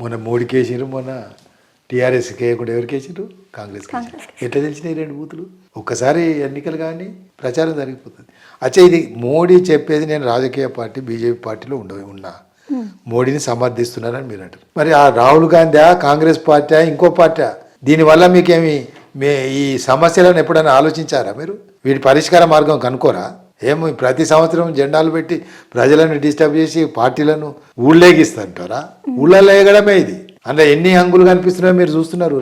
మొన్న మోడీకి వేసిండ్రు, మొన్న టీఆర్ఎస్కి వేయకుండా ఎవరికి వేసిండ్రు? కాంగ్రెస్కి. ఎట్లా తెలిసినాయి 2 బూతులు? ఒక్కసారి ఎన్నికలు కానీ ప్రచారం జరిగిపోతుంది. అచ్చా ఇది మోడీ చెప్పేది, నేను రాజకీయ పార్టీ బీజేపీ పార్టీలో ఉన్నా, మోడీని సమర్థిస్తున్నారని మీరు అంటారు. మరి ఆ రాహుల్ గాంధీ కాంగ్రెస్ పార్టీ ఇంకో పార్టీ, దీనివల్ల మీకేమి ఈ సమస్యలను ఎప్పుడైనా ఆలోచించారా మీరు? వీటి పరిష్కార మార్గం కనుక్కోరా? ఏమో ప్రతి సంవత్సరం జెండాలు పెట్టి ప్రజలను డిస్టర్బ్ చేసి పార్టీలను ఊళ్ళేగిస్తుంటారా? ఊళ్ళల్లో ఎగడమే ఇది. అందులో ఎన్ని హంగులు కనిపిస్తున్నాయో మీరు చూస్తున్నారు.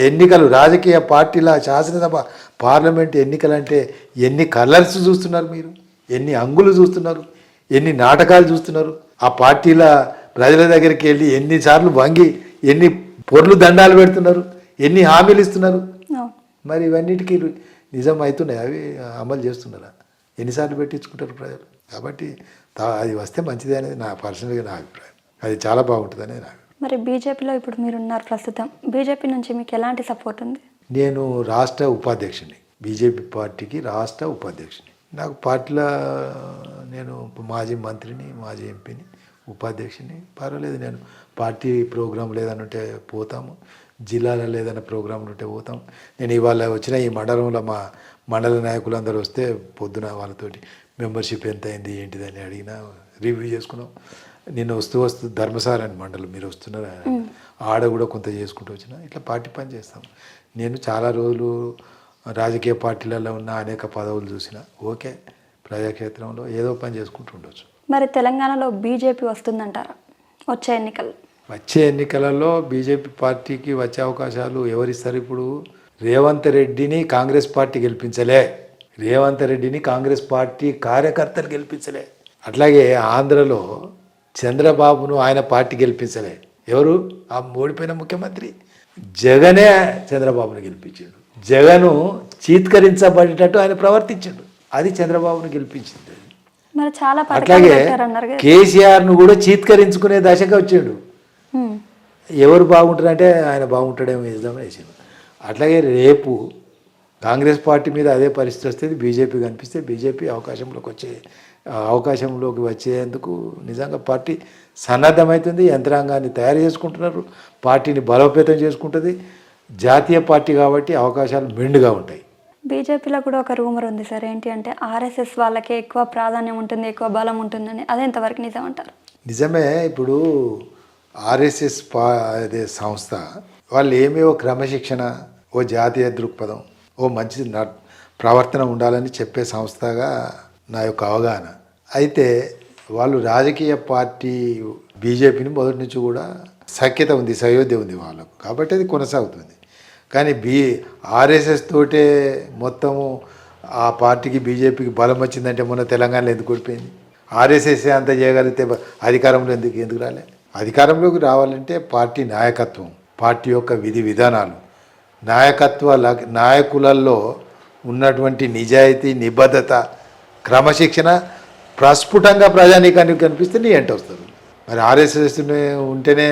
ఎన్నికలు, రాజకీయ పార్టీల, శాసనసభ, పార్లమెంట్ ఎన్నికలు అంటే ఎన్ని కలర్స్ చూస్తున్నారు మీరు, ఎన్ని హంగులు చూస్తున్నారు, ఎన్ని నాటకాలు చూస్తున్నారు. ఆ పార్టీల ప్రజల దగ్గరికి వెళ్ళి ఎన్నిసార్లు వంగి ఎన్ని పొర్లు దండాలు పెడుతున్నారు, ఎన్ని హామీలు ఇస్తున్నారు. మరి ఇవన్నిటికీ నిజం అవుతున్నాయి, అవి అమలు చేస్తున్నారా? ఎన్నిసార్లు పెట్టించుకుంటారు ప్రజలు? కాబట్టి అది వస్తే మంచిదే అనేది నా పర్సనల్గా నా అభిప్రాయం. అది చాలా బాగుంటుంది అనేది నా అభిప్రాయం. మరి బీజేపీలో ఇప్పుడు మీరున్నారు ప్రస్తుతం, బీజేపీ నుంచి మీకు ఎలాంటి సపోర్ట్ ఉంది? నేను రాష్ట్ర ఉపాధ్యక్షుని, బీజేపీ పార్టీకి రాష్ట్ర ఉపాధ్యక్షుని. నాకు పార్టీలో నేను మాజీ మంత్రిని, మాజీ ఎంపీని, ఉపాధ్యక్షుని. పర్వాలేదు, నేను పార్టీ ప్రోగ్రాం లేదని ఉంటే పోతాము, జిల్లాలో ఏదైనా ప్రోగ్రాంలు ఉంటే పోతాం. నేను ఇవాళ వచ్చిన ఈ మండలంలో మా మండల నాయకులందరూ వస్తే పొద్దున వాళ్ళతోటి మెంబర్షిప్ ఎంత అయింది ఏంటిదని అడిగినా, రివ్యూ చేసుకున్నాం. నిన్న వస్తూ ధర్మసార అని మండలం, మీరు వస్తున్నారా, ఆడ కూడా కొంత చేసుకుంటూ వచ్చిన. ఇట్లా పార్టీ పని చేస్తాం. నేను చాలా రోజులు రాజకీయ పార్టీలలో ఉన్న అనేక పదవులు చూసిన. ఓకే, ప్రజాక్షేత్రంలో ఏదో పని చేసుకుంటూ ఉండొచ్చు. మరి తెలంగాణలో బీజేపీ వస్తుందంటారా వచ్చే ఎన్నికలలో? బీజేపీ పార్టీకి వచ్చే అవకాశాలు ఎవరిస్తారు? ఇప్పుడు రేవంత్ రెడ్డిని కాంగ్రెస్ పార్టీ గెలిపించలే, రేవంత్ రెడ్డిని కాంగ్రెస్ పార్టీ కార్యకర్తలు గెలిపించలే. అట్లాగే ఆంధ్రలో చంద్రబాబును ఆయన పార్టీ గెలిపించలే. ఎవరు? ఆ ఓడిపోయిన ముఖ్యమంత్రి జగనే చంద్రబాబును గెలిపించాడు. జగను చీత్కరించబడేటట్టు ఆయన ప్రవర్తించాడు, అది చంద్రబాబును గెలిపించింది. అట్లాగే కేసీఆర్ను కూడా చీత్కరించుకునే దశగా వచ్చాడు. ఎవరు బాగుంటారంటే ఆయన బాగుంటాడేమో వేద్దామని వేసాడు. అట్లాగే రేపు కాంగ్రెస్ పార్టీ మీద అదే పరిస్థితి వస్తుంది. బీజేపీ కనిపిస్తే బీజేపీ అవకాశంలోకి వచ్చేందుకు నిజంగా పార్టీ సన్నద్ధమవుతుంది. యంత్రాంగాన్ని తయారు చేసుకుంటున్నారు, పార్టీని బలోపేతం చేసుకుంటుంది. జాతీయ పార్టీ కాబట్టి అవకాశాలు మెండుగా ఉంటాయి. బీజేపీలో కూడా ఒక రూమర్ ఉంది సార్, ఏంటి అంటే ఆర్ఎస్ఎస్ వాళ్ళకే ఎక్కువ ప్రాధాన్యం ఉంటుంది, ఎక్కువ బలం ఉంటుందని. అదే ఎంతవరకు నిజం అంటారు? నిజమే. ఇప్పుడు ఆర్ఎస్ఎస్ అదే సంస్థ వాళ్ళు ఏమేవో క్రమశిక్షణ, ఓ జాతీయ దృక్పథం, ఓ మంచి ప్రవర్తన ఉండాలని చెప్పే సంస్థగా నా యొక్క అవగాహన. అయితే వాళ్ళు రాజకీయ పార్టీ బీజేపీని మొదటి నుంచి కూడా సఖ్యత ఉంది, సయోధ్య ఉంది వాళ్ళకు, కాబట్టి అది కొనసాగుతుంది. కానీ ఆర్ఎస్ఎస్ తోటే మొత్తము ఆ పార్టీకి బీజేపీకి బలం వచ్చిందంటే మొన్న తెలంగాణలో ఎందుకు ఓడిపోయింది? ఆర్ఎస్ఎస్ అంతా చేయగలిగితే అధికారంలో ఎందుకు రాలే? అధికారంలోకి రావాలంటే పార్టీ నాయకత్వం, పార్టీ యొక్క విధి విధానాలు, నాయకులలో ఉన్నటువంటి నిజాయితీ, నిబద్ధత, క్రమశిక్షణ ప్రస్ఫుటంగా ప్రజానీకానికి కనిపిస్తే నీ ఎంట వస్తారు. మరి ఆర్ఎస్ఎస్ ఉంటేనే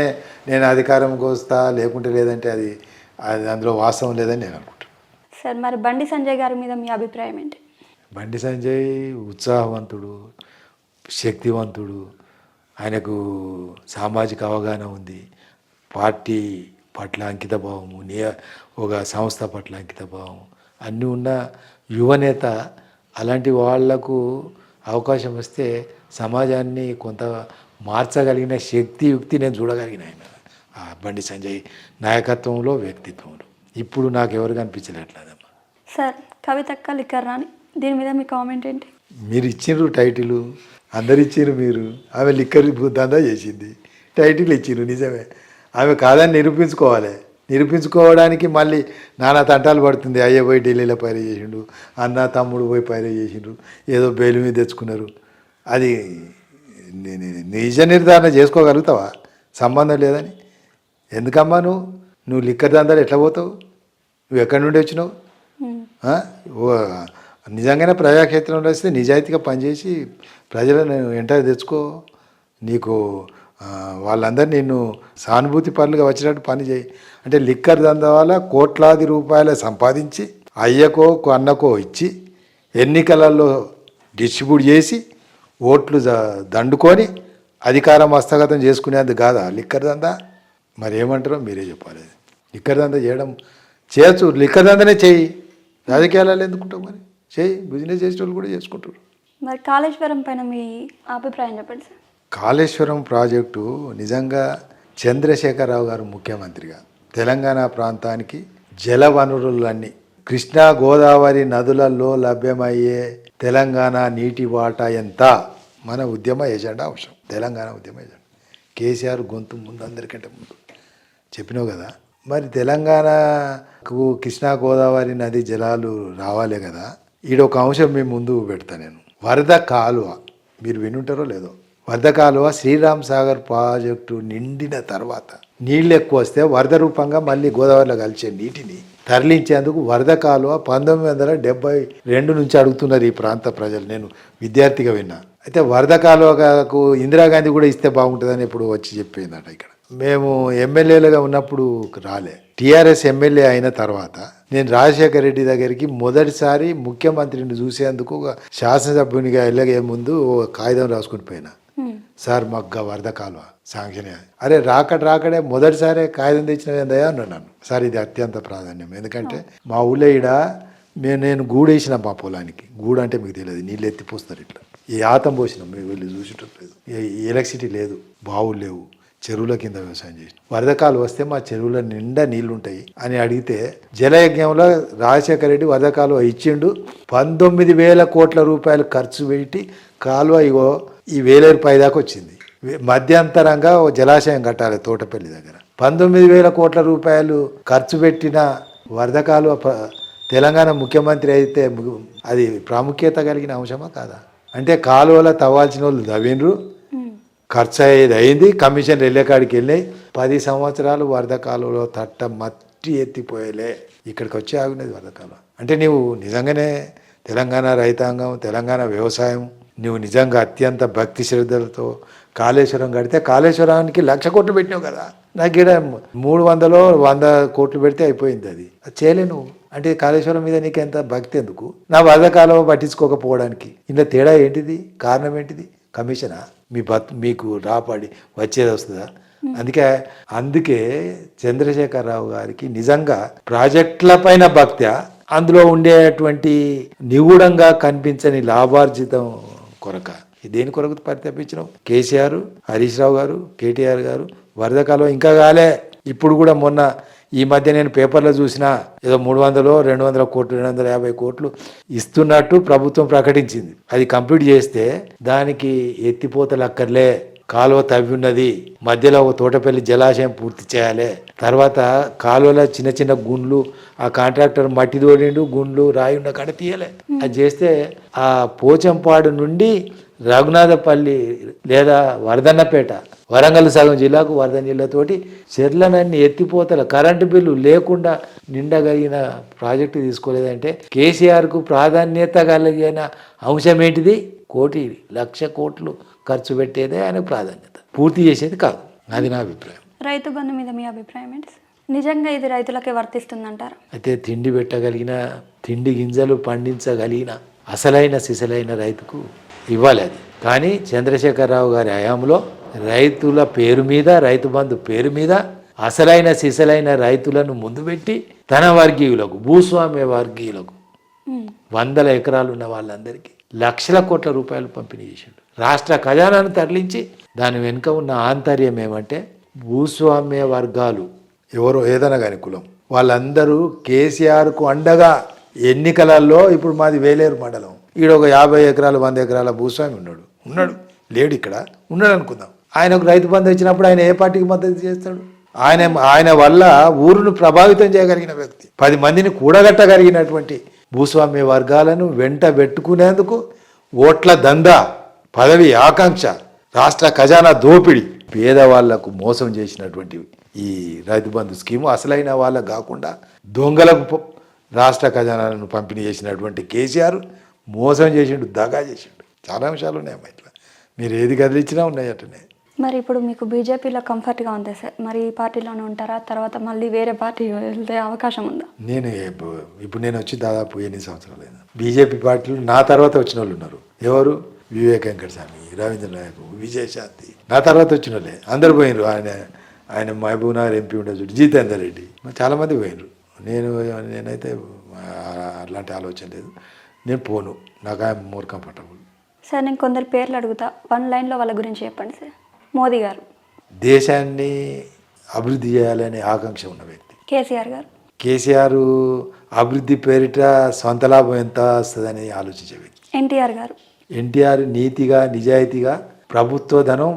నేను అధికారంకి వస్తా లేకుంటే లేదంటే అది అందులో వాస్తవం లేదని నేను అనుకుంటాను. సార్ మరి బండి సంజయ్ గారి మీద మీ అభిప్రాయం ఏంటి? బండి సంజయ్ ఉత్సాహవంతుడు, శక్తివంతుడు, ఆయనకు సామాజిక అవగాహన ఉంది, పార్టీ పట్ల అంకితభావము, ఒక సంస్థ పట్ల అంకితభావం అన్నీ ఉన్న యువనేత. అలాంటి వాళ్లకు అవకాశం వస్తే సమాజాన్ని కొంత మార్చగలిగిన శక్తి యుక్తి నేను చూడగలిగిన ఆయన ఆ బండి సంజయ్ నాయకత్వంలో, వ్యక్తిత్వంలో. ఇప్పుడు నాకు ఎవరు కనిపించలేట్లేదమ్మా. సార్ కవితక్క లిక్కర్ రాని, దీని మీద మీ కామెంట్ ఏంటి? మీరు ఇచ్చిండ్రు టైటిల్, అందరు ఇచ్చిండ్రు, మీరు ఆమె లిక్కర్ దందా చేసింది, టైటిల్ ఇచ్చిండ్రు, నిజమే. ఆమె కాదని నిరూపించుకోవడానికి మళ్ళీ నానా తంటాలు పడుతుంది. అయ్య పోయి ఢిల్లీలో పైరు చేసిండు, అన్న తమ్ముడు పోయి పైరు చేసిండ్రు, ఏదో బెయిల్ మీద తెచ్చుకున్నారు. అది నిజ నిర్ధారణ చేసుకోగలుగుతావా? సంబంధం లేదని. ఎందుకమ్మా నువ్వు లిక్కర్ దందాలు ఎట్లా పోతావు? నువ్వు ఎక్కడి నుండి వచ్చినావు? నిజంగానే ప్రజాక్షేత్రంలో వస్తే నిజాయితీగా పనిచేసి ప్రజలను వెంట తెచ్చుకో. నీకు వాళ్ళందరూ నిన్ను సానుభూతి పనులుగా వచ్చినట్టు పని చేయి. అంటే లిక్కర్ దందా వల్ల కోట్లాది రూపాయలు సంపాదించి అయ్యకో అన్నకో ఇచ్చి ఎన్నికలలో డిస్ట్రిబ్యూట్ చేసి ఓట్లు దండుకొని అధికారం హస్తగతం చేసుకునేందుకు కాదా లిక్కర్ దందా? మరి ఏమంటారో మీరే చెప్పాలి. లిక్కర్ దందా చేయొచ్చు, లిక్కర్ దందానే చేయి. రాజకీయాలు ఎందుకుంటావు? మరి చేయి, బిజినెస్ చేసేవాళ్ళు కూడా చేసుకుంటారు. మరి కాళేశ్వరం పైన మీ అభిప్రాయం చెప్పండి సార్. కాళేశ్వరం ప్రాజెక్టు నిజంగా చంద్రశేఖరరావు గారు ముఖ్యమంత్రిగా తెలంగాణ ప్రాంతానికి జల వనరులన్నీ కృష్ణా గోదావరి నదులలో లభ్యమయ్యే తెలంగాణ నీటి వాటా ఎంత మన ఉద్యమ ఎజెండా అంశం. తెలంగాణ ఉద్యమ ఎజెండా కేసీఆర్ గొంతు ముందు, అందరికంటే ముందు చెప్పినావు కదా. మరి తెలంగాణకు కృష్ణా గోదావరి నది జలాలు రావాలే కదా. ఈడొక అంశం మీ ముందు పెడతా నేను. వరద కాలువ, మీరు వినుంటారో లేదో. వరద కాలువ శ్రీరామ్ సాగర్ ప్రాజెక్టు నిండిన తర్వాత నీళ్ళు ఎక్కువ వస్తే వరద రూపంగా మళ్ళీ గోదావరిలో కలిసే నీటిని తరలించేందుకు వరద కాలువ 1972 నుంచి అడుగుతున్నారు ఈ ప్రాంత ప్రజలు. నేను విద్యార్థిగా విన్నా. అయితే వరద కాలువకు ఇందిరాగాంధీ కూడా ఇస్తే బాగుంటుందని ఇప్పుడు వచ్చి చెప్పిందట. ఇక్కడ మేము ఎమ్మెల్యేలుగా ఉన్నప్పుడు రాలే. టీఆర్ఎస్ ఎమ్మెల్యే అయిన తర్వాత నేను రాజశేఖర రెడ్డి దగ్గరికి మొదటిసారి ముఖ్యమంత్రిని చూసేందుకు ఒక శాసనసభ్యునిగా వెళ్ళగే ముందు కాగితం రాసుకుని పోయినా. సార్ మాకు వరద కాలువ శాంక్షన్. అరే రాకడే మొదటిసారి కాగితం తెచ్చిన ఏందయ్యా అన్నాను నన్ను. సార్ ఇది అత్యంత ప్రాధాన్యం, ఎందుకంటే మా ఊళ్ళో ఈడ నేను గూడేసిన మా పొలానికి. గూడు అంటే మీకు తెలియదు, నీళ్ళు ఎత్తిపోస్తారు ఇట్లా. ఈ ఆతం పోసినాం, మీరు వెళ్ళి చూసేటట్లేదు. ఎలక్ట్రిసిటీ లేదు, బావులు లేవు, చెరువుల కింద వ్యవసాయం చేసినాం. వరద కాలువ వస్తే మా చెరువుల నిండా నీళ్లుంటాయి అని అడిగితే జలయజ్ఞంలో రాజశేఖర రెడ్డి వరద కాలువ ఇచ్చిండు. 19,000 కోట్ల రూపాయలు ఖర్చు పెట్టి కాలువ ఇగో ఈ 1,000 రూపాయల దాకా వచ్చింది. మధ్యంతరంగా ఓ జలాశయం కట్టాలి తోటపల్లి దగ్గర. 19,000 కోట్ల రూపాయలు ఖర్చు పెట్టిన వరద కాలువ తెలంగాణ ముఖ్యమంత్రి అయితే అది ప్రాముఖ్యత కలిగిన అంశమా కాదా? అంటే కాలువలో తవ్వాల్సిన వాళ్ళు తవ్విండ్రు, ఖర్చు అయ్యేది అయింది, కమిషన్ వెళ్ళేకాడికి వెళ్ళాయి. 10 సంవత్సరాలు వరద కాలువలో మట్టి ఎత్తిపోయలే, ఇక్కడికి వచ్చి ఆగినది వరద కాలువ. అంటే నీవు నిజంగానే తెలంగాణ రైతాంగం, తెలంగాణ వ్యవసాయం నువ్వు నిజంగా అత్యంత భక్తి శ్రద్ధలతో కాళేశ్వరం కడితే కాళేశ్వరానికి 1,00,000 కోట్లు పెట్టినావు కదా. నాకు ఇక్కడ 300-100 కోట్లు పెడితే అయిపోయింది. అది చేయలేను. అంటే కాళేశ్వరం మీద నీకు ఎంత భక్తి ఎందుకు? నా వరద కాలువ పట్టించుకోకపోవడానికి ఇంత తేడా ఏంటిది? కారణం ఏంటిది? కమిషనా? మీకు రాపడి వచ్చేది వస్తుందా? అందుకే చంద్రశేఖరరావు గారికి నిజంగా ప్రాజెక్టుల పైన భక్త్యా, అందులో ఉండేటువంటి నిగూఢంగా కనిపించని లాభార్జితం కొరక, దేని కొరకు పరితపించినావు? కేసీఆర్, హరీష్ రావు గారు, కేటీఆర్ గారు వరద కాలువ ఇంకా కాలే. ఇప్పుడు కూడా మొన్న ఈ మధ్య నేను పేపర్లో చూసినా ఏదో 300-200 కోట్లు 250 కోట్లు ఇస్తున్నట్టు ప్రభుత్వం ప్రకటించింది. అది కంప్లీట్ చేస్తే దానికి ఎత్తిపోతలు అక్కర్లే, కాలువ తవ్వి ఉన్నది, మధ్యలో ఒక తోటపల్లి జలాశయం పూర్తి చేయాలి, తర్వాత కాలువల చిన్న చిన్న గుండ్లు ఆ కాంట్రాక్టర్ మట్టి తోడిండు, గుండ్లు రాయి ఉన్న కాడ తీయలే. అది చేస్తే ఆ పోచంపాడు నుండి రఘునాథపల్లి లేదా వరదన్నపేట, వరంగల్ సగం జిల్లాకు వరద జిల్లాతోటి చెర్లనన్ని ఎత్తిపోతల కరెంటు బిల్లు లేకుండా నిండగలిగిన ప్రాజెక్టు తీసుకోలేదంటే కేసీఆర్కు ప్రాధాన్యత కలిగిన అంశం ఏంటిది? 1,00,00,000 కోట్లు ఖర్చు పెట్టేదే ఆయన ప్రాధాన్యత, పూర్తి చేసేది కాదు. అది నా అభిప్రాయం. రైతు బంధు మీద మీ అభిప్రాయం ఏంటి సార్? నిజంగా ఇది రైతులకే వర్తిస్తుందంటారా? అయితే తిండి పెట్టగలిగిన, తిండి గింజలు పండించగలిగిన అసలైన సిసలైన రైతుకు ఇవ్వాలి అది. కానీ చంద్రశేఖరరావు గారి హయాంలో రైతుల పేరు మీద, రైతు బంధు పేరు మీద అసలైన సిసలైన రైతులను ముందు పెట్టి తన వర్గీయులకు, భూస్వామ్య వర్గీయులకు 100 ఎకరాలు ఉన్న వాళ్ళందరికీ లక్షల కోట్ల రూపాయలు పంపిణీ చేసిండు. రాష్ట్ర ఖజానాను తరలించి దాని వెనుక ఉన్న ఆంతర్యం ఏమంటే భూస్వామ్య వర్గాలు ఎవరో ఏదైనా కానీ కులం వాళ్ళందరూ కేసీఆర్కు అండగా ఎన్నికలలో, ఇప్పుడు మాది వేలేరు మండలం, ఈడ ఒక 50 ఎకరాలు 100 ఎకరాల భూస్వామి ఉన్నాడు లేడు, ఇక్కడ ఉన్నాడు అనుకుందాం. ఆయనకు రైతు బంధు ఇచ్చినప్పుడు ఆయన ఏ పార్టీకి మద్దతు చేస్తాడు? ఆయన వల్ల ఊరును ప్రభావితం చేయగలిగిన వ్యక్తి, 10 మందిని కూడగట్టగలిగినటువంటి భూస్వామ్య వర్గాలను వెంట పెట్టుకునేందుకు ఓట్ల దందా, పదవి ఆకాంక్ష, రాష్ట్ర ఖజానా దోపిడి, పేదవాళ్లకు మోసం చేసినటువంటి ఈ రైతు బంధు స్కీము అసలైన వాళ్ళకు కాకుండా దొంగలకు రాష్ట్ర ఖజానాలను పంపిణీ చేసినటువంటి కేసీఆర్ మోసం చేసిండు, దగా చేసిండు. చాలా అంశాలు ఉన్నాయమ్మా ఇట్లా, మీరు ఏది కదిలించినా ఉన్నాయి అట్లనే. మరి ఇప్పుడు మీకు బీజేపీలో కంఫర్ట్గా ఉంది సార్, మరి ఈ పార్టీలోనే ఉంటారా? తర్వాత మళ్ళీ వేరే పార్టీ వెళ్తే అవకాశం ఉందా? ఇప్పుడు నేను వచ్చి దాదాపు 8 సంవత్సరాలైంది. బీజేపీ పార్టీలు నా తర్వాత వచ్చిన వాళ్ళు ఉన్నారు. ఎవరు? వివేక్ వెంకటస్వామి, రవీంద్ర నాయక్, విజయశాంతి, నా తర్వాత వచ్చిన వాళ్ళే అందరు పోయినరు. ఆయన మహబూబ్నగర్ ఎంపీ ఉండదు, జితేందర్ రెడ్డి, చాలామంది పోయినరు. నేనైతే అట్లాంటి ఆలోచన లేదు, నేను పోను. నాకు ఆయన మోర్ కంఫర్టబుల్. సార్ నేను కొందరు పేర్లు అడుగుతా, 1 లైన్లో వాళ్ళ గురించి చెప్పండి సార్. మోదీ గారు, దేశాన్ని అభివృద్ధి చేయాలనే ఆకాంక్ష ఉన్న వ్యక్తి. కేసీఆర్ గారు, కేసీఆర్ అభివృద్ధి పేరిట సొంత లాభం ఎంత వస్తుందని ఆలోచించే వ్యక్తి. ఎన్టీఆర్ గారు, ఎన్టీఆర్ నీతిగా నిజాయితీగా ప్రభుత్వ ధనం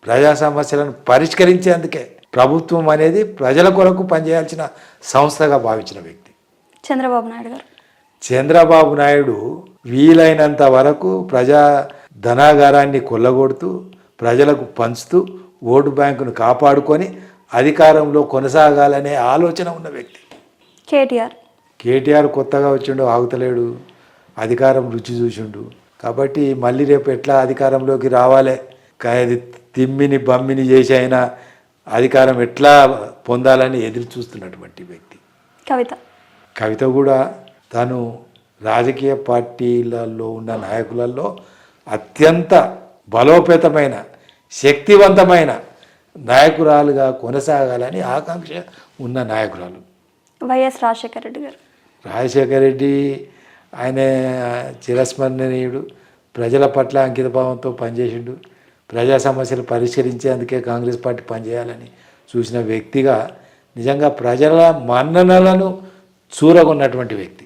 ప్రజా సమస్యలను పరిష్కరించేందుకే, ప్రభుత్వం అనేది ప్రజల కొరకు పనిచేయాల్సిన సంస్థగా భావించిన వ్యక్తి. చంద్రబాబు నాయుడు గారు, చంద్రబాబు నాయుడు వీలైనంత వరకు ప్రజా ధనాగారాన్ని కొల్లగొడుతూ ప్రజలకు పంచుతూ ఓటు బ్యాంకును కాపాడుకొని అధికారంలో కొనసాగాలనే ఆలోచన ఉన్న వ్యక్తి. కేటీఆర్ కొత్తగా వచ్చిండు, ఆగుతలేడు, అధికారం రుచి చూసిండు. కాబట్టి మళ్ళీ రేపు ఎట్లా అధికారంలోకి రావాలి, అది తిమ్మిని బమ్మిని చేసి అయినా అధికారం ఎట్లా పొందాలని ఎదురు చూస్తున్నటువంటి వ్యక్తి. కవిత కూడా తను రాజకీయ పార్టీలలో ఉన్న నాయకులలో అత్యంత బలోపేతమైన శక్తివంతమైన నాయకురాలుగా కొనసాగాలని ఆకాంక్ష ఉన్న నాయకురాలు. వైఎస్ రాజశేఖర రెడ్డి గారు, రాజశేఖర రెడ్డి ఆయన చిరస్మరణీయుడు, ప్రజల పట్ల అంకితభావంతో పనిచేసిండు, ప్రజా సమస్యలు పరిష్కరించేందుకే కాంగ్రెస్ పార్టీ పనిచేయాలని చూసిన వ్యక్తిగా నిజంగా ప్రజల మన్ననలను చూరగొన్నటువంటి వ్యక్తి.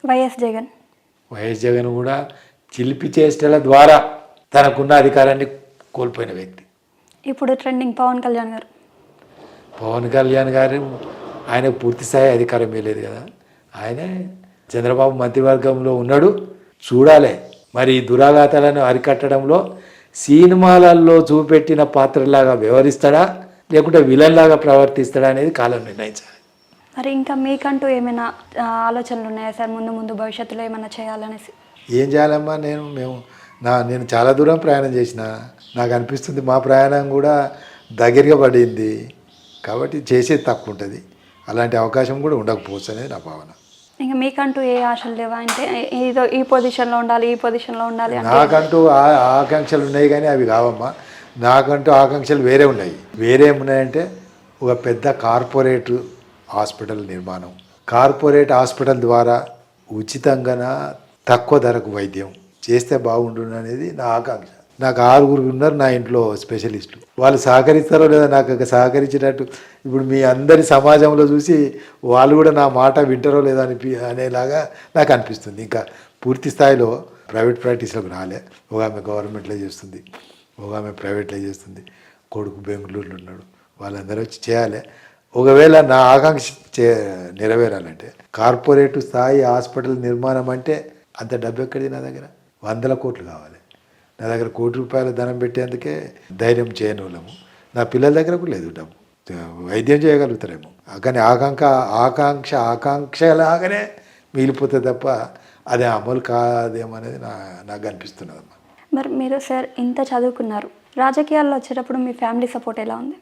వైఎస్ జగన్ కూడా చిలిపి చేష్టల ద్వారా తనకున్న అధికారాన్ని కోల్పోయిన వ్యక్తి. ఇప్పుడు ట్రెండింగ్ పవన్ కళ్యాణ్ గారు ఆయన పూర్తి స్థాయి అధికారం లేదు కదా, ఆయనే చంద్రబాబు మంత్రివర్గంలో ఉన్నాడు. చూడాలి మరి ఈ దురాఘాతాలను అరికట్టడంలో సినిమాలలో చూపెట్టిన పాత్రలాగా వ్యవహరిస్తాడా లేకుంటే విలన్లాగా ప్రవర్తిస్తాడా అనేది కాలం నిర్ణయించాలి. మరి ఇంకా మీకంటూ ఏమైనా ఆలోచనలు ఉన్నాయా సార్, ముందు భవిష్యత్తులో ఏమైనా చేయాలనేసి? ఏం చేయాలమ్మా, నేను చాలా దూరం ప్రయాణం చేసిన, నాకు అనిపిస్తుంది మా ప్రయాణం కూడా దగ్గరగా పడింది కాబట్టి చేసేది తక్కువ ఉంటుంది, అలాంటి అవకాశం కూడా ఉండకపోవచ్చు అనేది నా భావన. ఇంకా మీకంటూ ఏ ఆశలు లేవా, అంటే ఏదో ఈ పొజిషన్లో ఉండాలి నాకంటూ ఆకాంక్షలు ఉన్నాయి కానీ అవి కావమ్మా. నాకంటూ ఆకాంక్షలు వేరే ఉన్నాయి. వేరే ఏమున్నాయంటే ఒక పెద్ద కార్పొరేట్ హాస్పిటల్ నిర్మాణం, కార్పొరేట్ హాస్పిటల్ ద్వారా ఉచితంగా తక్కువ ధరకు వైద్యం చేస్తే బాగుండు అనేది నా ఆకాంక్ష. నాకు 6 ఉన్నారు నా ఇంట్లో స్పెషలిస్టులు, వాళ్ళు సహకరిస్తారో లేదా నాకు సహకరించినట్టు ఇప్పుడు మీ అందరి సమాజంలో చూసి వాళ్ళు కూడా నా మాట వింటారో లేదా అనేలాగా నాకు అనిపిస్తుంది. ఇంకా పూర్తి స్థాయిలో ప్రైవేట్ ప్రాక్టీస్లోకి రాలే. ఒక ఆమె గవర్నమెంట్లో చేస్తుంది, ఒక ఆమె ప్రైవేట్లో చేస్తుంది, కొడుకు బెంగళూరులో ఉన్నాడు, వాళ్ళందరూ వచ్చి చేయాలి. ఒకవేళ నా ఆకాంక్ష నెరవేరాలంటే కార్పొరేట్ స్థాయి హాస్పిటల్ నిర్మాణం అంటే అంత డబ్బు ఎక్కడిది నా దగ్గర? 100 కోట్లు కావాలి. నా దగ్గర ₹1 కోటి ధనం పెట్టేందుకే ధైర్యం చేయని వాళ్ళము. నా పిల్లల దగ్గర కూడా లేదు డబ్బు. వైద్యం చేయగలుగుతారేమో కానీ ఆకాంక్షలాగానే మిగిలిపోతుంది తప్ప అది అమలు కాదేమనేది నాకు అనిపిస్తున్నదమ్మా. మరి మీరు సార్ ఇంత చదువుకున్నారు, రాజకీయాల్లో వచ్చేటప్పుడు మీ ఫ్యామిలీ సపోర్ట్ ఎలా ఉంది?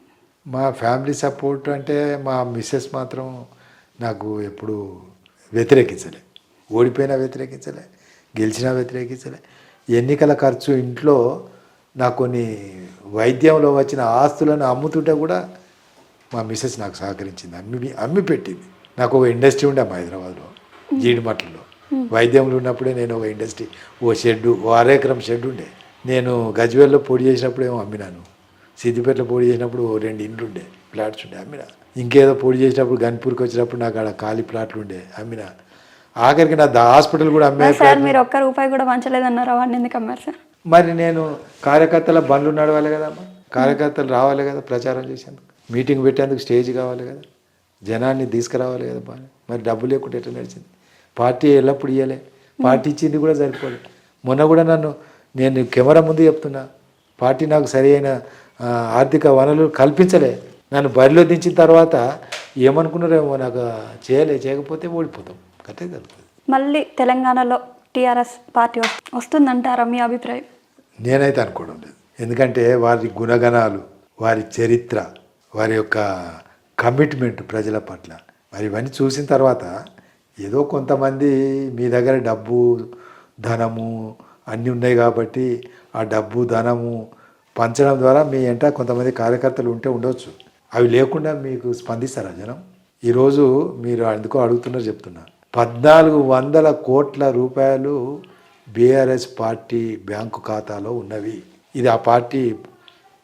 మా ఫ్యామిలీ సపోర్ట్ అంటే మా మిస్సెస్ మాత్రం నాకు ఎప్పుడు వ్యతిరేకించలే. ఓడిపోయినా వ్యతిరేకించలే, గెలిచినా వ్యతిరేకించలే. ఎన్నికల ఖర్చు ఇంట్లో నాకు కొన్ని వైద్యంలో వచ్చిన ఆస్తులను అమ్ముతుంటే కూడా మా మిస్సెస్ నాకు సహకరించింది, అమ్మి పెట్టింది. నాకు ఒక ఇండస్ట్రీ ఉండే మా హైదరాబాద్లో జీడిమట్లలో. వైద్యంలో ఉన్నప్పుడే నేను ఒక ఇండస్ట్రీ, ఓ అర ఎకరం షెడ్ ఉండే. నేను గజ్వేల్లో పోటీ చేసినప్పుడు ఏమో అమ్మినాను. సిద్దిపేటలో పోటీ చేసినప్పుడు 2 ఇండ్లు ఉండే, ఫ్లాట్స్ ఉండే, అమ్మినా. ఇంకేదో పోటీ చేసినప్పుడు గన్పూర్కి వచ్చినప్పుడు నాకు ఆడ ఖాళీ ప్లాట్లు ఉండే, అమ్మినా. ఆఖరికి నా హాస్పిటల్ కూడా అమ్మే. సార్ మీరు ₹1 కూడా వంచలేదన్నారు, అవన్నీ ఎందుకు అమ్మారు సార్? మరి నేను కార్యకర్తల బండ్లు నడవాలి కదమ్మా, కార్యకర్తలు రావాలి కదా ప్రచారం చేసేందుకు, మీటింగ్ పెట్టేందుకు స్టేజ్ కావాలి కదా, జనాన్ని తీసుకురావాలి కదా. బాగా మరి డబ్బు లేకుండా ఎట్లా నడిచింది? పార్టీ ఎల్లప్పుడు ఇవ్వలే, పార్టీ ఇచ్చింది కూడా సరిపోలేదు. మొన్న కూడా నేను కెమెరా ముందు చెప్తున్నా, పార్టీ నాకు సరి అయిన ఆర్థిక వనరులు కల్పించలే. నన్ను బరిలో దించిన తర్వాత ఏమనుకున్నారేమో, నాకు చేయకపోతే ఓడిపోతాం, కట్టే జరుగుతుంది. మళ్ళీ తెలంగాణలో టీఆర్ఎస్ పార్టీ వస్తుందంటారా మీ అభిప్రాయం? నేనైతే అనుకోవడం లేదు. ఎందుకంటే వారి గుణగణాలు, వారి చరిత్ర, వారి యొక్క కమిట్మెంట్ ప్రజల పట్ల, మరి ఇవన్నీ చూసిన తర్వాత ఏదో కొంతమంది మీ దగ్గర డబ్బు ధనము అన్నీ ఉన్నాయి కాబట్టి ఆ డబ్బు ధనము పంచడం ద్వారా మీ వెంట కొంతమంది కార్యకర్తలు ఉండవచ్చు. అవి లేకుండా మీకు స్పందిస్తారా జనం? ఈరోజు మీరు ఎందుకో అడుగుతున్నారు చెప్తున్నా. 1400 కోట్ల రూపాయలు బీఆర్ఎస్ పార్టీ బ్యాంకు ఖాతాలో ఉన్నవి. ఇది ఆ పార్టీ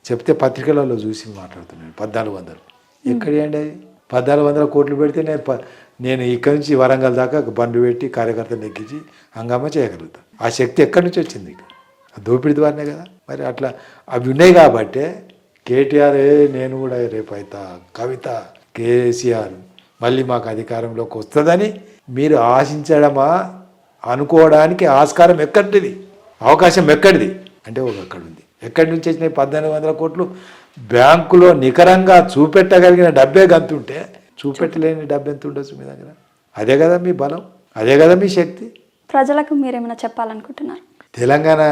చెప్తే పత్రికలలో చూసి మాట్లాడుతున్నాను. 1400 ఎక్కడి అండి? అది 1400 కోట్లు పెడితే నేను ఇక్కడి నుంచి వరంగల్ దాకా బండ్లు పెట్టి కార్యకర్తలు ఎక్కించి హంగామా చేయగలుగుతాను. ఆ శక్తి ఎక్కడి నుంచి వచ్చింది? దోపిడీ ద్వారానే కదా. మరి అట్లా అవి ఉన్నాయి కాబట్టే కేటీఆర్ నేను కూడా రేపు అవుతా, కవిత, కేసీఆర్ మళ్ళీ మాకు అధికారంలోకి వస్తుందని మీరు ఆశించడమా? అనుకోవడానికి ఆస్కారం ఎక్కడిది, అవకాశం ఎక్కడిది అంటే అక్కడ ఉంది. ఎక్కడి నుంచి వచ్చినాయి 1400 కోట్లు? బ్యాంకులో నికరంగా చూపెట్టగలిగిన డబ్బే గంతుంటే చూపెట్టలేని డబ్బు ఎంత ఉండొచ్చు మీ దగ్గర? అదే కదా మీ బలం, అదే కదా మీ శక్తి. ప్రజలకు మీరేమైనా చెప్పాలనుకుంటున్నారు? తెలంగాణ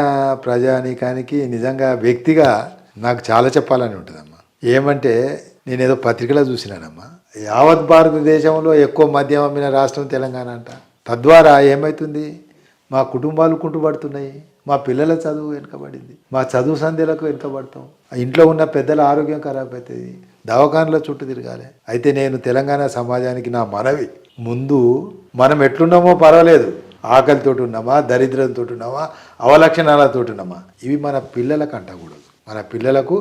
ప్రజానీకానికి నిజంగా వ్యక్తిగా నాకు చాలా చెప్పాలని ఉంటుందమ్మా. ఏమంటే నేను ఏదో పత్రికలో చూసినానమ్మా, యావత్ భారతదేశంలో ఎక్కువ మద్యం అమ్మిన రాష్ట్రం తెలంగాణ అంట. తద్వారా ఏమవుతుంది? మా కుటుంబాలు కుంటుపడుతున్నాయి, మా పిల్లల చదువు వెనుకబడింది, మా చదువు సంధ్యలకు వెనుకబడతాం, ఇంట్లో ఉన్న పెద్దల ఆరోగ్యం ఖరాబ్ అవుతుంది, దవాఖానలో చుట్టూ తిరగాలి. అయితే నేను తెలంగాణ సమాజానికి నా మనవి, ముందు మనం ఎట్లున్నామో పర్వాలేదు, ఆకలితో ఉన్నామా, దరిద్రంతో ఉన్నామా, అవలక్షణాలతో ఉన్నామా, ఇవి మన పిల్లలకు అంటకూడదు. మన పిల్లలకు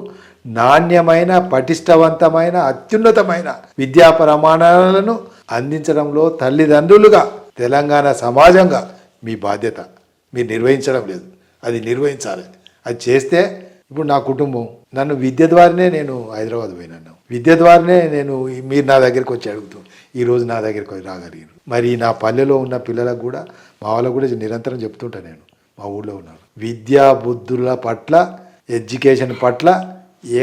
నాణ్యమైన, పటిష్టవంతమైన, అత్యున్నతమైన విద్యా ప్రమాణాలను అందించడంలో తల్లిదండ్రులుగా, తెలంగాణ సమాజంగా మీ బాధ్యత మీరు నిర్వహించడం లేదు, అది నిర్వహించాలి. అది చేస్తే ఇప్పుడు నా కుటుంబం నన్ను విద్య ద్వారానే నేను హైదరాబాద్ పోయినాను, విద్య ద్వారానే మీరు నా దగ్గరికి వచ్చి అడుగుతాను, ఈరోజు నా దగ్గరికి రాగలిగాను. మరి నా పల్లెలో ఉన్న పిల్లలకు కూడా, మా వాళ్ళకు కూడా నిరంతరం చెప్తుంటా నేను, మా ఊళ్ళో ఉన్నాను, విద్యా బుద్ధుల పట్ల, ఎడ్యుకేషన్ పట్ల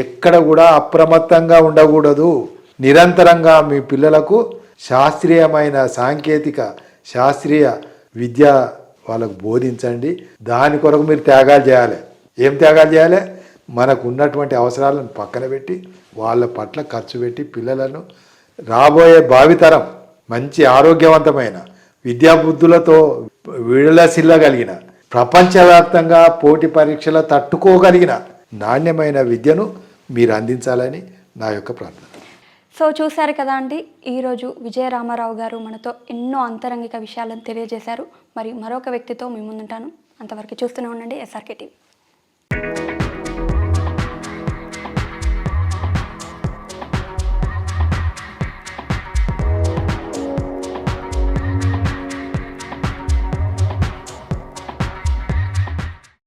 ఎక్కడ కూడా అప్రమత్తంగా ఉండకూడదు. నిరంతరంగా మీ పిల్లలకు శాస్త్రీయమైన సాంకేతిక శాస్త్రీయ విద్య వాళ్ళకు బోధించండి. దాని కొరకు మీరు త్యాగాలు చేయాలి. ఏం త్యాగాలు చేయాలి? మనకు ఉన్నటువంటి అవసరాలను పక్కన పెట్టి వాళ్ళ పట్ల ఖర్చు పెట్టి పిల్లలను రాబోయే భావితరం మంచి ఆరోగ్యవంతమైన విద్యాబుద్ధులతో విడలసిల్లగలిగిన, ప్రపంచవ్యాప్తంగా పోటీ పరీక్షల తట్టుకోగలిగిన నాణ్యమైన విద్యను మీరు అందించాలని నా యొక్క ప్రార్థన. సో చూశారు కదా అండి, ఈరోజు విజయరామారావు గారు మనతో ఎన్నో అంతరంగిక విషయాలను తెలియజేశారు. మరి మరొక వ్యక్తితో మీ ముందుంటాను. అంతవరకు చూస్తూనే ఉండండి SRK TV.